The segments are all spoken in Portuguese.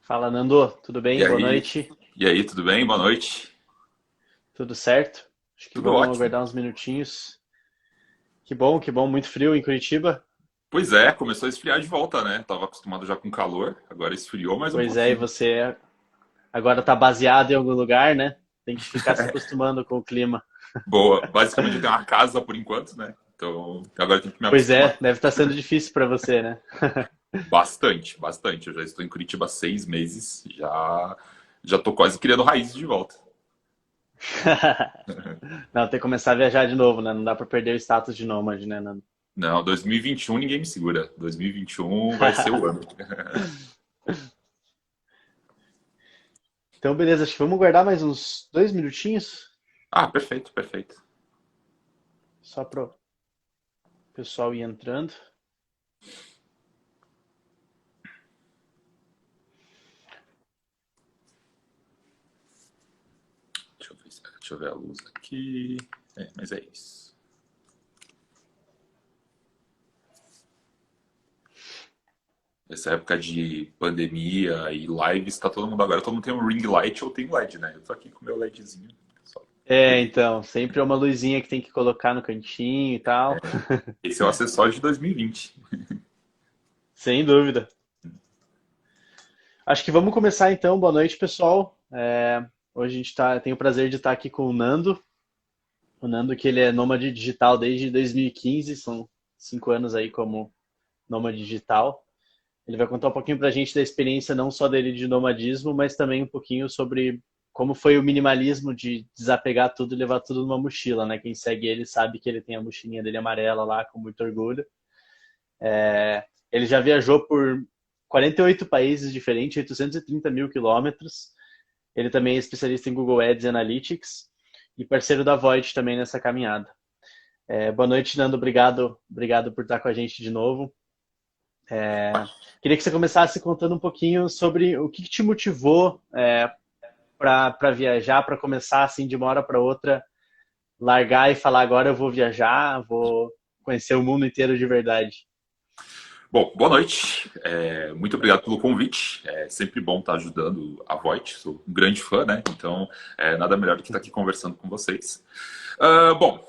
Fala, Nando, tudo E bem? Boa aí? noite, E aí, tudo bem? Boa noite. tudo certo? Acho que Tudo vamos ótimo. aguardar uns minutinhos. Que bom, muito frio em Curitiba. Pois é, começou a esfriar de volta, né? Tava acostumado já com calor, agora esfriou mais um Pois é, e pouquinho. você agora tá baseado em algum lugar, né? Tem que ficar se acostumando com o clima. Boa. Basicamente eu tenho uma casa por enquanto, né? Então agora eu tenho que me Pois acostumar. é, deve estar sendo difícil para você, né? Bastante, bastante. Eu já estou em Curitiba há 6 meses, já tô quase criando raízes de volta. Não, tem que começar a viajar de novo, né? Não dá para perder o status de nômade, né, Nando? Não, 2021 ninguém me segura. 2021 vai ser o ano. Então, beleza, acho que vamos guardar mais uns 2 minutinhos, Ah, perfeito, perfeito. só para o pessoal ir entrando. Deixa eu ver a luz aqui. É, mas é isso. Essa época de pandemia e lives, tá todo mundo agora. Todo mundo tem um ring light ou tem um LED, né? Eu tô aqui com o meu LEDzinho. Só. É, então, sempre é uma luzinha que tem que colocar no cantinho e tal. Esse é o acessório de 2020. Sem dúvida. Acho que vamos começar então. Boa noite, pessoal. Hoje a gente tem o prazer de estar aqui com o Nando. O Nando, que ele é nômade digital desde 2015, são 5 anos aí como nômade digital. Ele vai contar um pouquinho para a gente da experiência não só dele de nomadismo, mas também um pouquinho sobre como foi o minimalismo de desapegar tudo e levar tudo numa mochila, né? Quem segue ele sabe que ele tem a mochilinha dele amarela lá com muito orgulho. Ele já viajou por 48 países diferentes, 830 mil quilômetros. Ele também é especialista em Google Ads e Analytics e parceiro da Void também nessa caminhada. Boa noite, Nando. Obrigado por estar com a gente de novo. Queria que você começasse contando um pouquinho sobre o que te motivou para viajar, para começar assim de uma hora para outra, largar e falar agora eu vou viajar, vou conhecer o mundo inteiro de verdade. Bom, boa noite. Muito obrigado pelo convite. É sempre bom estar ajudando a Voit. Sou um grande fã, né? Então, nada melhor do que estar aqui conversando com vocês. Bom,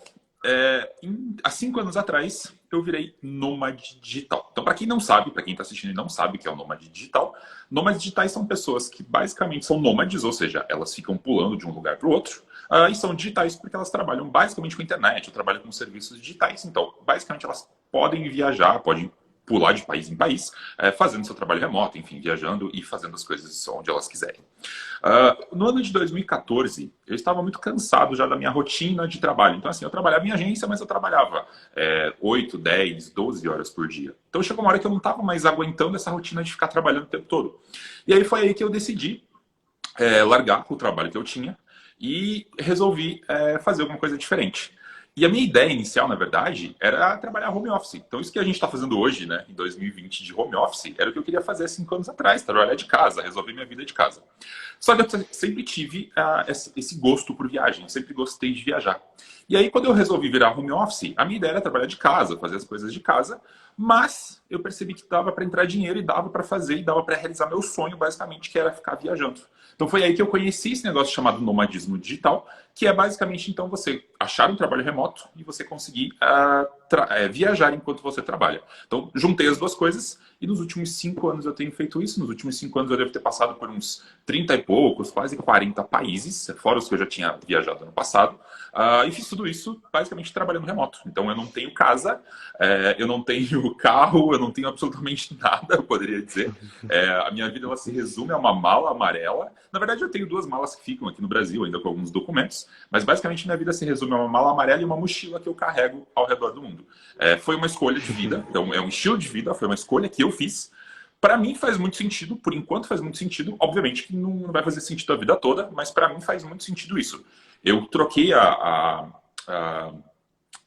há 5 anos atrás, eu virei nômade digital. Então, para quem não sabe, para quem está assistindo e não sabe o que é o nômade digital, nômades digitais são pessoas que basicamente são nômades, ou seja, elas ficam pulando de um lugar para o outro. E são digitais porque elas trabalham basicamente com a internet, ou trabalham com serviços digitais. Então, basicamente, elas podem viajar, podem pular de país em país, fazendo seu trabalho remoto, enfim, viajando e fazendo as coisas onde elas quiserem. No ano de 2014, eu estava muito cansado já da minha rotina de trabalho. Então, assim, eu trabalhava em agência, mas eu trabalhava 8, 10, 12 horas por dia. Então, chegou uma hora que eu não estava mais aguentando essa rotina de ficar trabalhando o tempo todo. E aí foi aí que eu decidi largar o trabalho que eu tinha e resolvi fazer alguma coisa diferente. E a minha ideia inicial, na verdade, era trabalhar home office. Então, isso que a gente está fazendo hoje, né, em 2020, de home office, era o que eu queria fazer há 5 anos atrás, trabalhar de casa, resolver minha vida de casa. Só que eu sempre tive esse gosto por viagem, sempre gostei de viajar. E aí, quando eu resolvi virar home office, a minha ideia era trabalhar de casa, fazer as coisas de casa, mas eu percebi que dava para entrar dinheiro e dava para fazer e dava para realizar meu sonho, basicamente, que era ficar viajando. Então foi aí que eu conheci esse negócio chamado nomadismo digital, que é basicamente então você achar um trabalho remoto e você conseguir viajar enquanto você trabalha. Então juntei as duas coisas e nos últimos 5 anos eu tenho feito isso. Nos últimos 5 anos eu devo ter passado por uns 30 e poucos, quase 40 países, fora os que eu já tinha viajado no passado. E fiz tudo isso basicamente trabalhando remoto. Então eu não tenho casa, eu não tenho carro, eu não tenho absolutamente nada, eu poderia dizer. A minha vida ela se resume a uma mala amarela. Na verdade, eu tenho duas malas que ficam aqui no Brasil, ainda com alguns documentos, mas basicamente minha vida se resume a uma mala amarela e uma mochila que eu carrego ao redor do mundo. Foi uma escolha de vida, então é um estilo de vida, foi uma escolha que eu fiz. Para mim faz muito sentido, por enquanto faz muito sentido. Obviamente que não vai fazer sentido a vida toda, mas para mim faz muito sentido isso. Eu troquei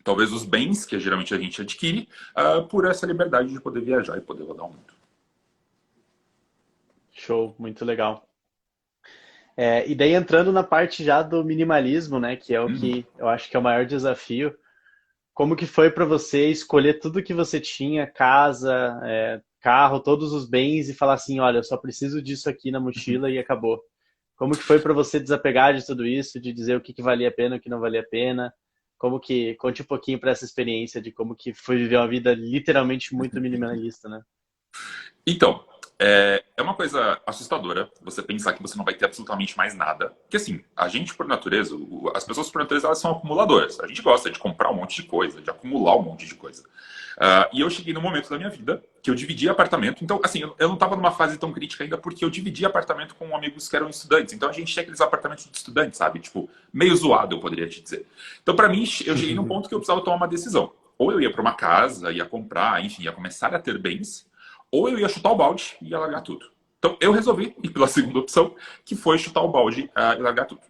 talvez os bens que geralmente a gente adquire por essa liberdade de poder viajar e poder rodar o mundo. Show, muito legal. E daí entrando na parte já do minimalismo, né, que é o Uhum. que eu acho que é o maior desafio. Como que foi para você escolher tudo que você tinha, casa, carro, todos os bens e falar assim, olha, eu só preciso disso aqui na mochila e acabou. Como que foi para você desapegar de tudo isso, de dizer o que que valia a pena, o que não valia a pena? Como que conte um pouquinho para essa experiência de como que foi viver uma vida literalmente muito minimalista, né? Então, é uma coisa assustadora você pensar que você não vai ter absolutamente mais nada. Porque, assim, a gente, por natureza, as pessoas, por natureza, elas são acumuladoras. A gente gosta de comprar um monte de coisa, de acumular um monte de coisa. E eu cheguei num momento da minha vida que eu dividi apartamento. Então, assim, eu não estava numa fase tão crítica ainda porque eu dividi apartamento com amigos que eram estudantes. Então, a gente tinha aqueles apartamentos de estudante, sabe? Tipo, meio zoado, eu poderia te dizer. Então, para mim, eu cheguei num ponto que eu precisava tomar uma decisão. Ou eu ia para uma casa, ia comprar, enfim, ia começar a ter bens, ou eu ia chutar o balde e ia largar tudo. Então, eu resolvi ir pela segunda opção, que foi chutar o balde e largar tudo.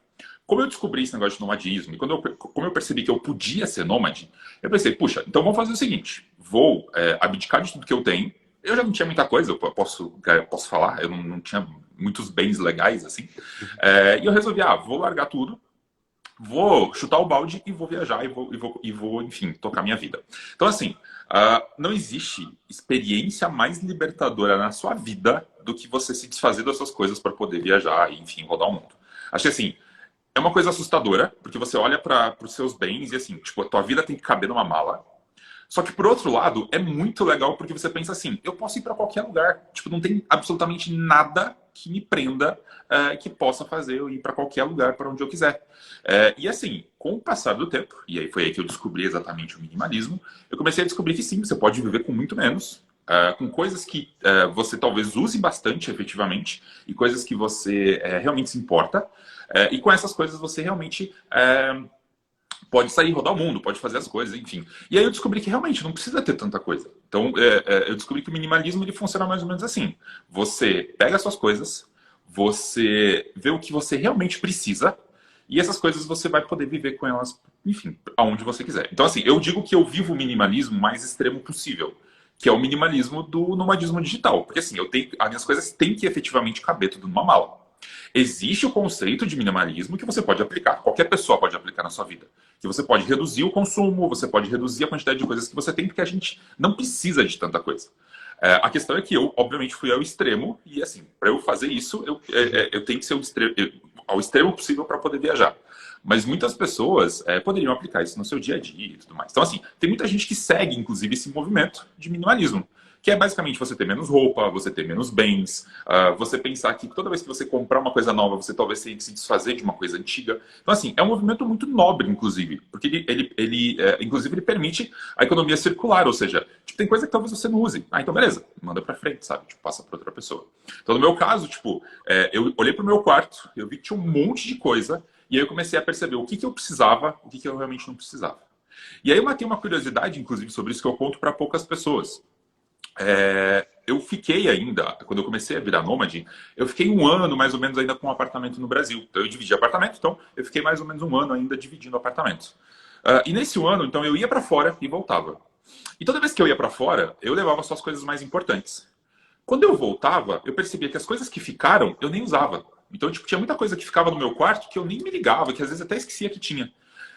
Como eu descobri esse negócio de nomadismo, e como eu percebi que eu podia ser nômade, eu pensei, puxa, então vamos fazer o seguinte, vou abdicar de tudo que eu tenho, eu já não tinha muita coisa, eu posso falar, eu não tinha muitos bens legais, assim, e eu resolvi, vou largar tudo, vou chutar o balde e vou viajar e vou, enfim, tocar minha vida. Então, assim, não existe experiência mais libertadora na sua vida do que você se desfazer das suas coisas para poder viajar e, enfim, rodar o mundo. Acho que, assim, é uma coisa assustadora, porque você olha para os seus bens e, assim, tipo, a tua vida tem que caber numa mala. Só que, por outro lado, é muito legal porque você pensa assim, eu posso ir para qualquer lugar. Tipo, não tem absolutamente nada que me prenda, que possa fazer eu ir para qualquer lugar, para onde eu quiser. E assim, com o passar do tempo, e aí foi aí que eu descobri exatamente o minimalismo, eu comecei a descobrir que sim, você pode viver com muito menos, com coisas que você talvez use bastante efetivamente, e coisas que você realmente se importa, e com essas coisas você realmente pode sair, rodar o mundo, pode fazer as coisas, enfim. E aí eu descobri que realmente não precisa ter tanta coisa. Então, eu descobri que o minimalismo ele funciona mais ou menos assim. Você pega as suas coisas, você vê o que você realmente precisa, e essas coisas você vai poder viver com elas, enfim, aonde você quiser. Então, assim, eu digo que eu vivo o minimalismo mais extremo possível, que é o minimalismo do nomadismo digital. Porque, assim, as minhas coisas têm que efetivamente caber tudo numa mala. Existe o conceito de minimalismo que você pode aplicar, qualquer pessoa pode aplicar na sua vida. Que você pode reduzir o consumo, você pode reduzir a quantidade de coisas que você tem, porque a gente não precisa de tanta coisa. A questão é que eu, obviamente, fui ao extremo, e assim, para eu fazer isso, eu tenho que ser ao extremo possível para poder viajar. Mas muitas pessoas poderiam aplicar isso no seu dia a dia e tudo mais. Então, assim, tem muita gente que segue, inclusive, esse movimento de minimalismo. Que é basicamente você ter menos roupa, você ter menos bens, você pensar que toda vez que você comprar uma coisa nova, você talvez tenha que se desfazer de uma coisa antiga. Então, assim, é um movimento muito nobre, inclusive, porque inclusive, ele permite a economia circular, ou seja, tipo, tem coisa que talvez você não use. Então beleza, manda pra frente, sabe? Tipo, passa pra outra pessoa. Então, no meu caso, tipo, eu olhei pro meu quarto, eu vi que tinha um monte de coisa, e aí eu comecei a perceber o que eu precisava, o que eu realmente não precisava. E aí eu matei uma curiosidade, inclusive, sobre isso que eu conto para poucas pessoas. Eu fiquei ainda, quando eu comecei a virar nômade, eu fiquei um ano mais ou menos ainda com um apartamento no Brasil. Então eu dividi apartamento, então eu fiquei mais ou menos um ano ainda dividindo apartamentos. E nesse ano, então eu ia para fora e voltava. E toda vez que eu ia para fora, eu levava só as coisas mais importantes. Quando eu voltava, eu percebia que as coisas que ficaram, eu nem usava. Então, tipo, tinha muita coisa que ficava no meu quarto que eu nem me ligava, que às vezes até esquecia que tinha.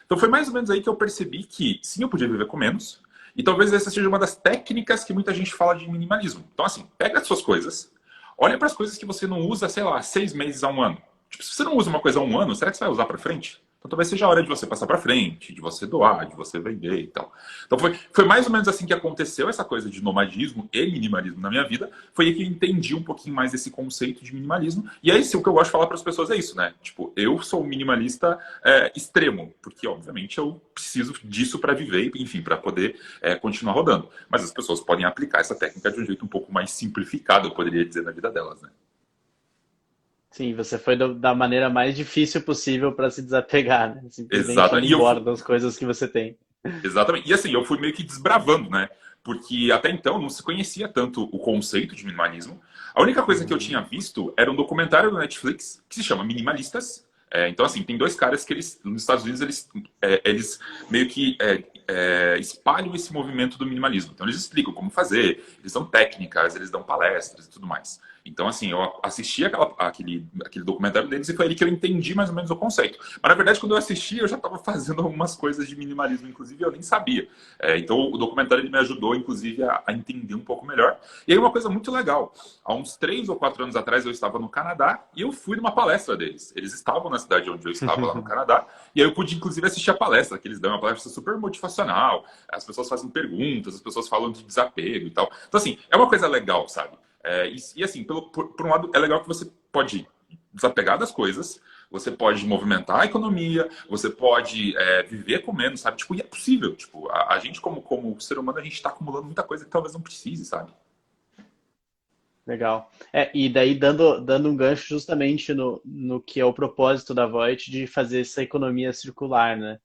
Então foi mais ou menos aí que eu percebi que sim, eu podia viver com menos, e talvez essa seja uma das técnicas que muita gente fala de minimalismo. Então, assim, pega as suas coisas, olha para as coisas que você não usa, sei lá, 6 meses a um ano. Tipo, se você não usa uma coisa há um ano, será que você vai usar para frente? Então, talvez seja a hora de você passar para frente, de você doar, de você vender e tal. Então, foi mais ou menos assim que aconteceu essa coisa de nomadismo e minimalismo na minha vida. Foi aí que eu entendi um pouquinho mais esse conceito de minimalismo. E aí, o que eu gosto de falar para as pessoas é isso, né? Tipo, eu sou um minimalista extremo, porque, obviamente, eu preciso disso para viver, enfim, para poder continuar rodando. Mas as pessoas podem aplicar essa técnica de um jeito um pouco mais simplificado, eu poderia dizer, na vida delas, né? Sim, você foi da maneira mais difícil possível para se desapegar, né? Simplesmente ir Exatamente. embora das coisas que você tem. Exatamente. E assim, eu fui meio que desbravando, né? Porque até então não se conhecia tanto o conceito de minimalismo. A única coisa que eu tinha visto era um documentário do Netflix que se chama Minimalistas. Então, assim, tem dois caras que nos Estados Unidos, eles meio que espalham esse movimento do minimalismo. Então, eles explicam como fazer, eles dão técnicas, eles dão palestras e tudo mais. Então, assim, eu assisti aquele documentário deles e foi ali que eu entendi mais ou menos o conceito. Mas, na verdade, quando eu assisti, eu já estava fazendo algumas coisas de minimalismo, inclusive, eu nem sabia. Então, o documentário ele me ajudou, inclusive, a entender um pouco melhor. E aí, uma coisa muito legal. Há uns 3 ou 4 anos atrás, eu estava no Canadá e eu fui numa palestra deles. Eles estavam na cidade onde eu estava, lá no Canadá, e aí eu pude, inclusive, assistir a palestra que eles dão. Uma palestra super motivacional. As pessoas fazem perguntas, as pessoas falam de desapego e tal. Então, assim, é uma coisa legal, sabe? Assim, por um lado, é legal que você pode desapegar das coisas, você pode movimentar a economia, você pode viver com menos, sabe? Tipo, e é possível. Tipo, a gente, como ser humano, a gente está acumulando muita coisa que talvez não precise, sabe? Legal. E daí dando um gancho justamente no que é o propósito da Voit de fazer essa economia circular, né?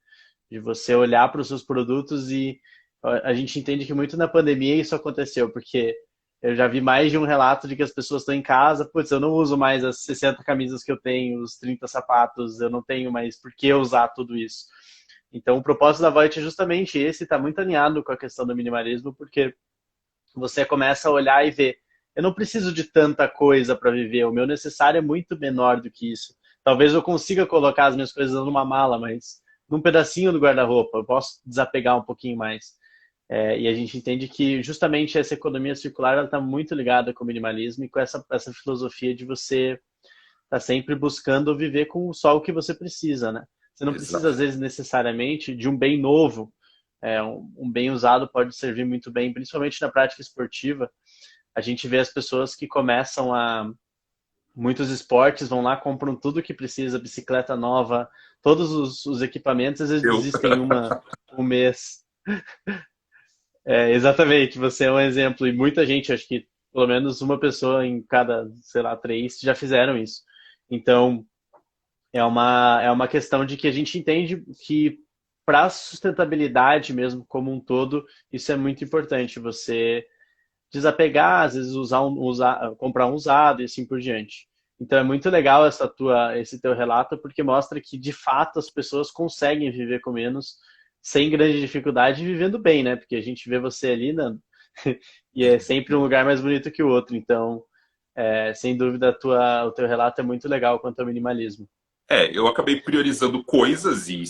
De você olhar para os seus produtos e a gente entende que muito na pandemia isso aconteceu, porque eu já vi mais de um relato de que as pessoas estão em casa, putz, eu não uso mais as 60 camisas que eu tenho, os 30 sapatos, eu não tenho mais por que usar tudo isso. Então, o propósito da Voit é justamente esse, está muito alinhado com a questão do minimalismo, porque você começa a olhar e ver, eu não preciso de tanta coisa para viver, o meu necessário é muito menor do que isso. Talvez eu consiga colocar as minhas coisas numa mala, mas num pedacinho do guarda-roupa, eu posso desapegar um pouquinho mais. E a gente entende que justamente essa economia circular está muito ligada com o minimalismo e com essa filosofia de você estar sempre buscando viver com só o que você precisa, né? Você não precisa, às Exato. vezes, necessariamente de um bem novo. Um bem usado pode servir muito bem, principalmente na prática esportiva. A gente vê as pessoas que começam a... Muitos esportes vão lá, compram tudo que precisa, bicicleta nova, todos os equipamentos, às vezes Eu. desistem um mês. Exatamente, você é um exemplo. E muita gente, acho que pelo menos uma pessoa em cada, sei lá, 3 já fizeram isso. Então, é uma questão de que a gente entende que para a sustentabilidade mesmo como um todo, isso é muito importante. Você desapegar, às vezes comprar um usado e assim por diante. Então é muito legal esse teu relato, porque mostra que de fato as pessoas conseguem viver com menos, sem grande dificuldade, e vivendo bem, né? Porque a gente vê você ali, Nando, e é sempre um lugar mais bonito que o outro. Então, sem dúvida, o teu relato é muito legal quanto ao minimalismo. Eu acabei priorizando coisas e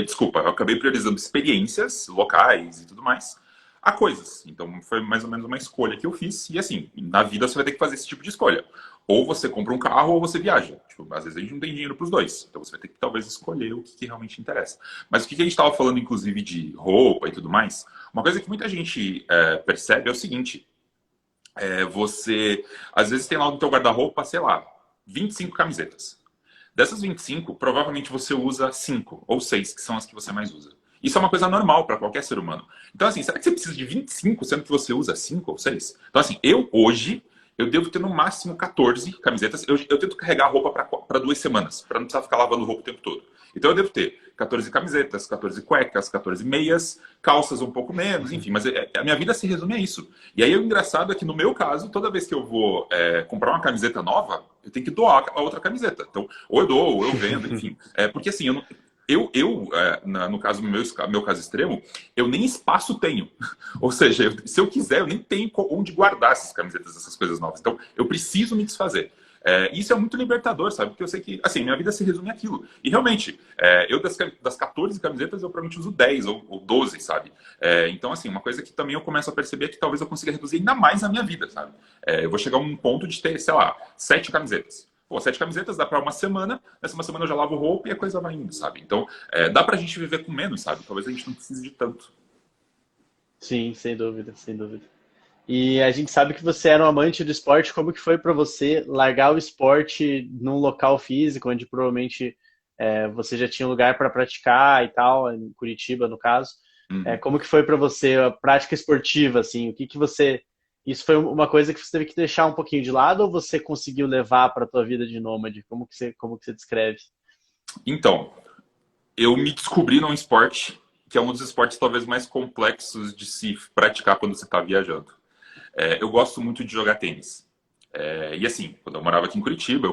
desculpa, eu acabei priorizando experiências locais e tudo mais a coisas. Então foi mais ou menos uma escolha que eu fiz. E assim, na vida você vai ter que fazer esse tipo de escolha. Ou você compra um carro ou você viaja. Tipo, às vezes a gente não tem dinheiro para os dois. Então você vai ter que talvez escolher o que realmente interessa. Mas o que a gente estava falando, inclusive, de roupa e tudo mais, uma coisa que muita gente percebe é o seguinte: você às vezes tem lá no teu guarda-roupa, sei lá, 25 camisetas. Dessas 25, provavelmente você usa 5 ou 6, que são as que você mais usa. Isso é uma coisa normal para qualquer ser humano. Então, assim, será que você precisa de 25, sendo que você usa 5 ou 6? Então, assim, hoje, eu devo ter no máximo 14 camisetas. Eu tento carregar roupa para 2 semanas, para não precisar ficar lavando roupa o tempo todo. Então, eu devo ter 14 camisetas, 14 cuecas, 14 meias, calças um pouco menos, enfim. Mas a minha vida se resume a isso. E aí, o engraçado é que, no meu caso, toda vez que eu vou comprar uma camiseta nova, eu tenho que doar a outra camiseta. Então, ou eu dou, ou eu vendo, enfim. Porque assim, no caso, meu caso extremo, eu nem espaço tenho. Ou seja, se eu quiser, eu nem tenho onde guardar essas camisetas, essas coisas novas. Então, eu preciso me desfazer. Isso é muito libertador, sabe? Porque eu sei que, assim, minha vida se resume àquilo. E realmente, eu das 14 camisetas, eu provavelmente uso 10 ou 12, sabe? Então, assim, uma coisa que também eu começo a perceber é que talvez eu consiga reduzir ainda mais a minha vida, sabe? Eu vou chegar a um ponto de ter, sei lá, 7 camisetas. Pô, 7 camisetas dá para uma semana, nessa uma semana eu já lavo roupa e a coisa vai indo, sabe? Então, dá pra gente viver com menos, sabe? Talvez a gente não precise de tanto. Sim, sem dúvida, sem dúvida. E a gente sabe que você era um amante do esporte. Como que foi para você largar o esporte num local físico, onde provavelmente você já tinha um lugar para praticar e tal, em Curitiba, no caso? Uhum. Como que foi para você a prática esportiva, assim? O que que você... Isso foi uma coisa que você teve que deixar um pouquinho de lado ou você conseguiu levar para a tua vida de nômade? Como que você descreve? Então, eu me descobri num esporte que é um dos esportes talvez mais complexos de se praticar quando você está viajando. Eu gosto muito de jogar tênis. E assim, quando eu morava aqui em Curitiba,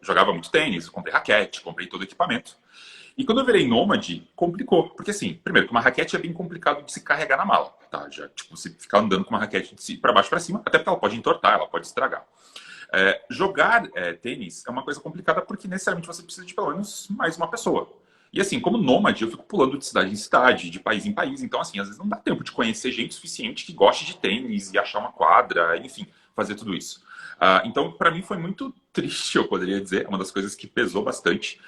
jogava muito tênis, comprei raquete, comprei todo o equipamento. E quando eu virei nômade, complicou. Porque assim, primeiro, que uma raquete é bem complicado de se carregar na mala. tá? Já, tipo, você ficar andando com uma raquete de para baixo para cima, até porque ela pode entortar, ela pode estragar. Jogar tênis é uma coisa complicada porque necessariamente você precisa de pelo menos mais uma pessoa. E assim, como nômade, eu fico pulando de cidade em cidade, de país em país. Então, assim, às vezes não dá tempo de conhecer gente suficiente que goste de tênis e achar uma quadra, enfim, fazer tudo isso. Então, para mim foi muito triste, eu poderia dizer, é uma das coisas que pesou bastante,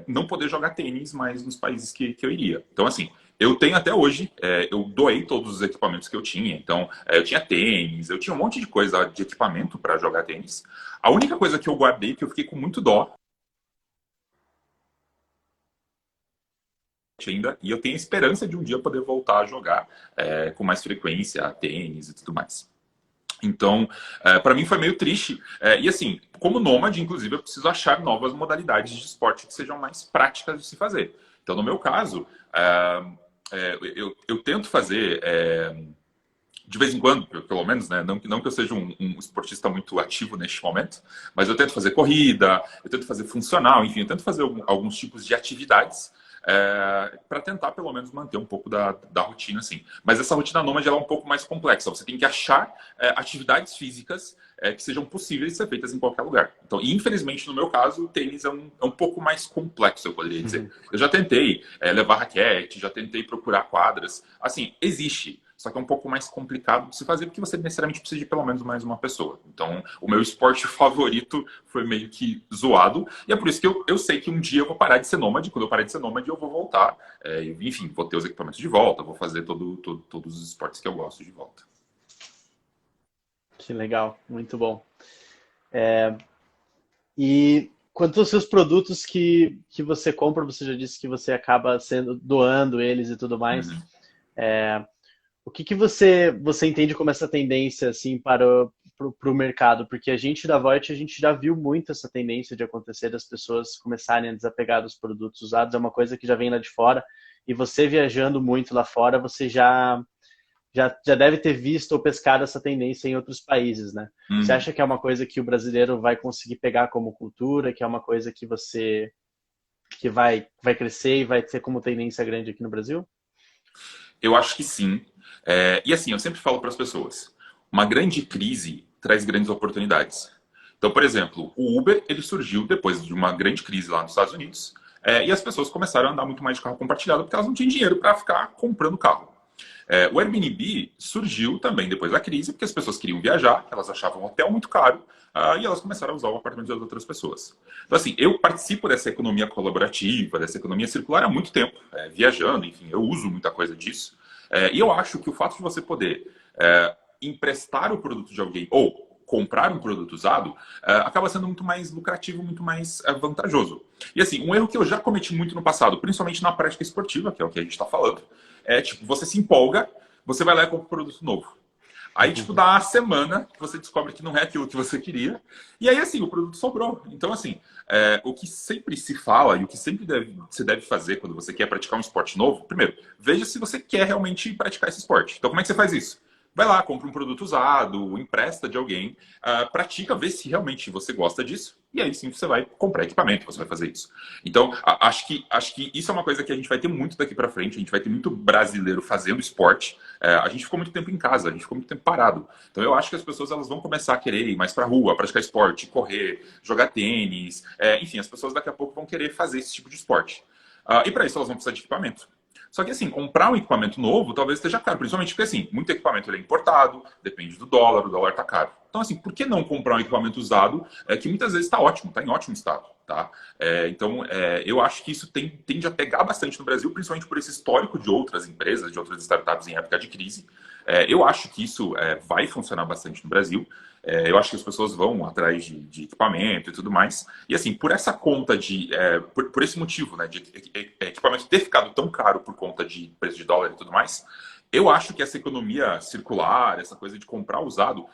não poder jogar tênis mais nos países que eu iria. Então, assim, eu tenho até hoje, eu doei todos os equipamentos que eu tinha. Então, eu tinha tênis, eu tinha um monte de coisa de equipamento para jogar tênis. A única coisa que eu guardei, que eu fiquei com muito dó, ainda, e eu tenho a esperança de um dia poder voltar a jogar com mais frequência, tênis e tudo mais. Então, para mim foi meio triste. E assim, como nômade, inclusive, eu preciso achar novas modalidades de esporte que sejam mais práticas de se fazer. Então, no meu caso, eu tento fazer, de vez em quando, pelo menos, né? Não que eu seja um esportista muito ativo neste momento, mas eu tento fazer corrida, eu tento fazer funcional, enfim, eu tento fazer alguns tipos de atividades para tentar, pelo menos, manter um pouco da rotina, assim. Mas essa rotina nômade ela é um pouco mais complexa. Você tem que achar atividades físicas que sejam possíveis de ser feitas em qualquer lugar. Então, infelizmente, no meu caso, o tênis é um pouco mais complexo, eu poderia dizer. Eu já tentei levar raquete, já tentei procurar quadras. Assim, existe. Só que é um pouco mais complicado de se fazer, porque você necessariamente precisa de pelo menos mais uma pessoa. Então, o meu esporte favorito foi meio que zoado. E é por isso que eu sei que um dia eu vou parar de ser nômade. Quando eu parar de ser nômade, eu vou voltar. Enfim, vou ter os equipamentos de volta, vou fazer todos os esportes que eu gosto de volta. Que legal, muito bom. E quanto aos seus produtos que você compra, você já disse que você acaba doando eles e tudo mais. Uhum. O que você entende como essa tendência assim para o mercado? Porque a gente da Voit, a gente já viu muito essa tendência de acontecer das pessoas começarem a desapegar dos produtos usados. É uma coisa que já vem lá de fora. E você viajando muito lá fora, você já deve ter visto ou pescado essa tendência em outros países, né? Você Uhum. acha que é uma coisa que o brasileiro vai conseguir pegar como cultura, que é uma coisa que vai crescer e vai ser como tendência grande aqui no Brasil? Eu acho que sim. E assim, eu sempre falo para as pessoas, uma grande crise traz grandes oportunidades. Então, por exemplo, o Uber ele surgiu depois de uma grande crise lá nos Estados Unidos, e as pessoas começaram a andar muito mais de carro compartilhado porque elas não tinham dinheiro para ficar comprando carro. O Airbnb surgiu também depois da crise porque as pessoas queriam viajar, elas achavam um hotel muito caro, e elas começaram a usar o apartamento das outras pessoas. Então, assim, eu participo dessa economia colaborativa, dessa economia circular há muito tempo, viajando, enfim, eu uso muita coisa disso. E eu acho que o fato de você poder emprestar o produto de alguém ou comprar um produto usado acaba sendo muito mais lucrativo, muito mais vantajoso. E assim, um erro que eu já cometi muito no passado, principalmente na prática esportiva, que é o que a gente está falando, tipo, você se empolga, você vai lá e compra um produto novo. Aí, tipo, dá uma semana que você descobre que não é aquilo que você queria. E aí, assim, o produto sobrou. Então, assim, o que sempre se fala e o que sempre você deve fazer quando você quer praticar um esporte novo, primeiro, veja se você quer realmente praticar esse esporte. Então, como é que você faz isso? Vai lá, compra um produto usado, empresta de alguém, pratica, vê se realmente você gosta disso, e aí sim você vai comprar equipamento, você vai fazer isso. Então, acho que isso é uma coisa que a gente vai ter muito daqui para frente, a gente vai ter muito brasileiro fazendo esporte. A gente ficou muito tempo em casa, a gente ficou muito tempo parado. Então, eu acho que as pessoas elas vão começar a querer ir mais para a rua, praticar esporte, correr, jogar tênis, enfim, as pessoas daqui a pouco vão querer fazer esse tipo de esporte. E para isso elas vão precisar de equipamento. Só que assim, comprar um equipamento novo talvez esteja caro, principalmente porque assim, muito equipamento ele é importado, depende do dólar, o dólar está caro. Então assim, por que não comprar um equipamento usado que muitas vezes está ótimo, está em ótimo estado, tá? Então eu acho que isso tende a pegar bastante no Brasil, principalmente por esse histórico de outras empresas, de outras startups em época de crise. Eu acho que isso vai funcionar bastante no Brasil. Eu acho que as pessoas vão atrás de equipamento e tudo mais. E assim, por essa conta por esse motivo, né, de equipamento ter ficado tão caro por conta de preço de dólar e tudo mais, eu acho que essa economia circular, essa coisa de comprar usado,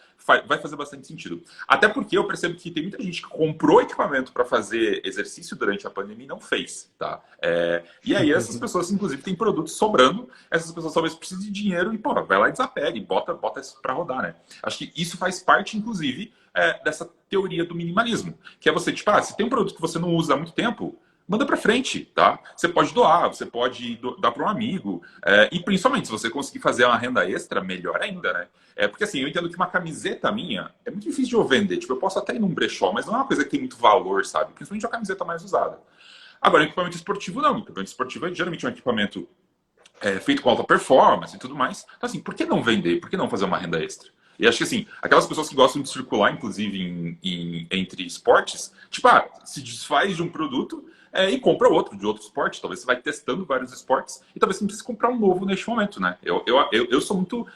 vai fazer bastante sentido. Até porque eu percebo que tem muita gente que comprou equipamento para fazer exercício durante a pandemia e não fez, tá? E aí essas pessoas, inclusive, têm produtos sobrando, essas pessoas talvez precisem de dinheiro e, pô, vai lá e desapega e bota isso para rodar, né? Acho que isso faz parte, inclusive, dessa teoria do minimalismo, que é você, tipo, se tem um produto que você não usa há muito tempo, manda para frente, tá? Você pode doar, você pode dar para um amigo, e principalmente se você conseguir fazer uma renda extra, melhor ainda, né? Porque assim, eu entendo que uma camiseta minha é muito difícil de eu vender. Tipo, eu posso até ir num brechó, mas não é uma coisa que tem muito valor, sabe? Principalmente a camiseta mais usada. Agora, equipamento esportivo não. Equipamento esportivo é geralmente um equipamento feito com alta performance e tudo mais. Então, assim, por que não vender? Por que não fazer uma renda extra? E acho que, assim, aquelas pessoas que gostam de circular, inclusive, entre esportes, tipo, se desfaz de um produto e compra outro, de outro esporte. Talvez você vai testando vários esportes e talvez você não precise comprar um novo neste momento, né? Eu sou muito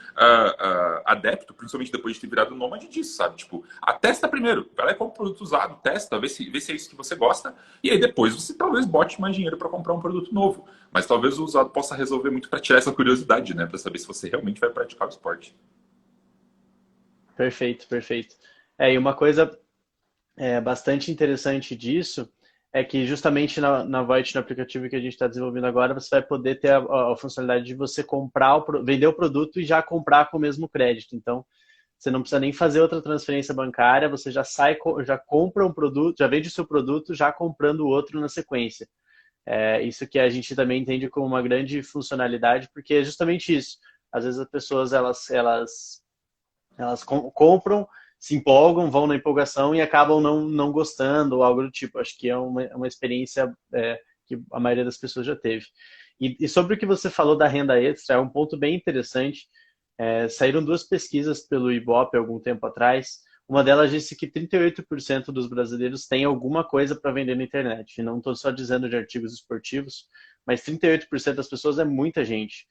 adepto, principalmente depois de ter virado nômade disso, sabe? Tipo, testa primeiro. Vai lá e compra um produto usado, testa, vê se é isso que você gosta. E aí depois você talvez bote mais dinheiro para comprar um produto novo. Mas talvez o usado possa resolver muito para tirar essa curiosidade, né? Para saber se você realmente vai praticar o esporte. Perfeito, perfeito. E uma coisa bastante interessante disso é que justamente na Voit, no aplicativo que a gente está desenvolvendo agora, você vai poder ter a funcionalidade de você vender o produto e já comprar com o mesmo crédito. Então, você não precisa nem fazer outra transferência bancária, você já compra um produto, já vende o seu produto, já comprando o outro na sequência. Isso que a gente também entende como uma grande funcionalidade, porque é justamente isso. Às vezes as pessoas elas compram, se empolgam, vão na empolgação e acabam não gostando ou algo do tipo. Acho que é uma experiência que a maioria das pessoas já teve. E sobre o que você falou da renda extra, é um ponto bem interessante. Saíram duas pesquisas pelo Ibope algum tempo atrás. Uma delas disse que 38% dos brasileiros têm alguma coisa para vender na internet. Não estou só dizendo de artigos esportivos, mas 38% das pessoas é muita gente.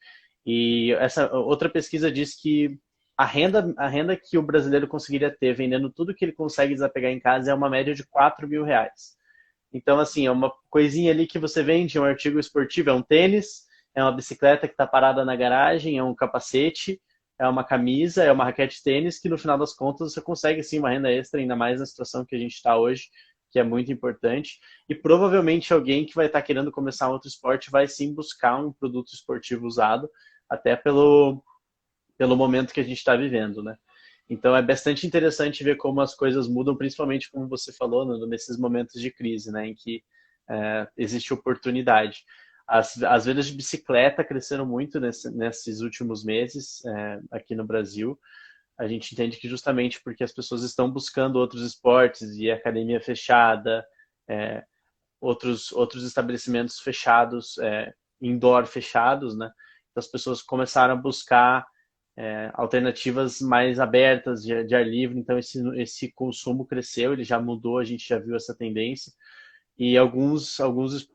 E essa outra pesquisa diz que a renda que o brasileiro conseguiria ter vendendo tudo que ele consegue desapegar em casa é uma média de 4 mil reais. Então, assim, é uma coisinha ali que você vende, um artigo esportivo, é um tênis, é uma bicicleta que está parada na garagem, é um capacete, é uma camisa, é uma raquete de tênis, que no final das contas você consegue sim uma renda extra, ainda mais na situação que a gente está hoje, que é muito importante. E provavelmente alguém que vai estar querendo começar outro esporte vai sim buscar um produto esportivo usado, até pelo momento que a gente está vivendo, né? Então é bastante interessante ver como as coisas mudam, principalmente como você falou, nesses momentos de crise, né, em que existe oportunidade. As vendas de bicicleta cresceram muito nesses últimos meses aqui no Brasil. A gente entende que justamente porque as pessoas estão buscando outros esportes e academia fechada, outros estabelecimentos fechados, indoor fechados, né? Então as pessoas começaram a buscar alternativas mais abertas de ar livre, então esse consumo cresceu, ele já mudou, a gente já viu essa tendência, e alguns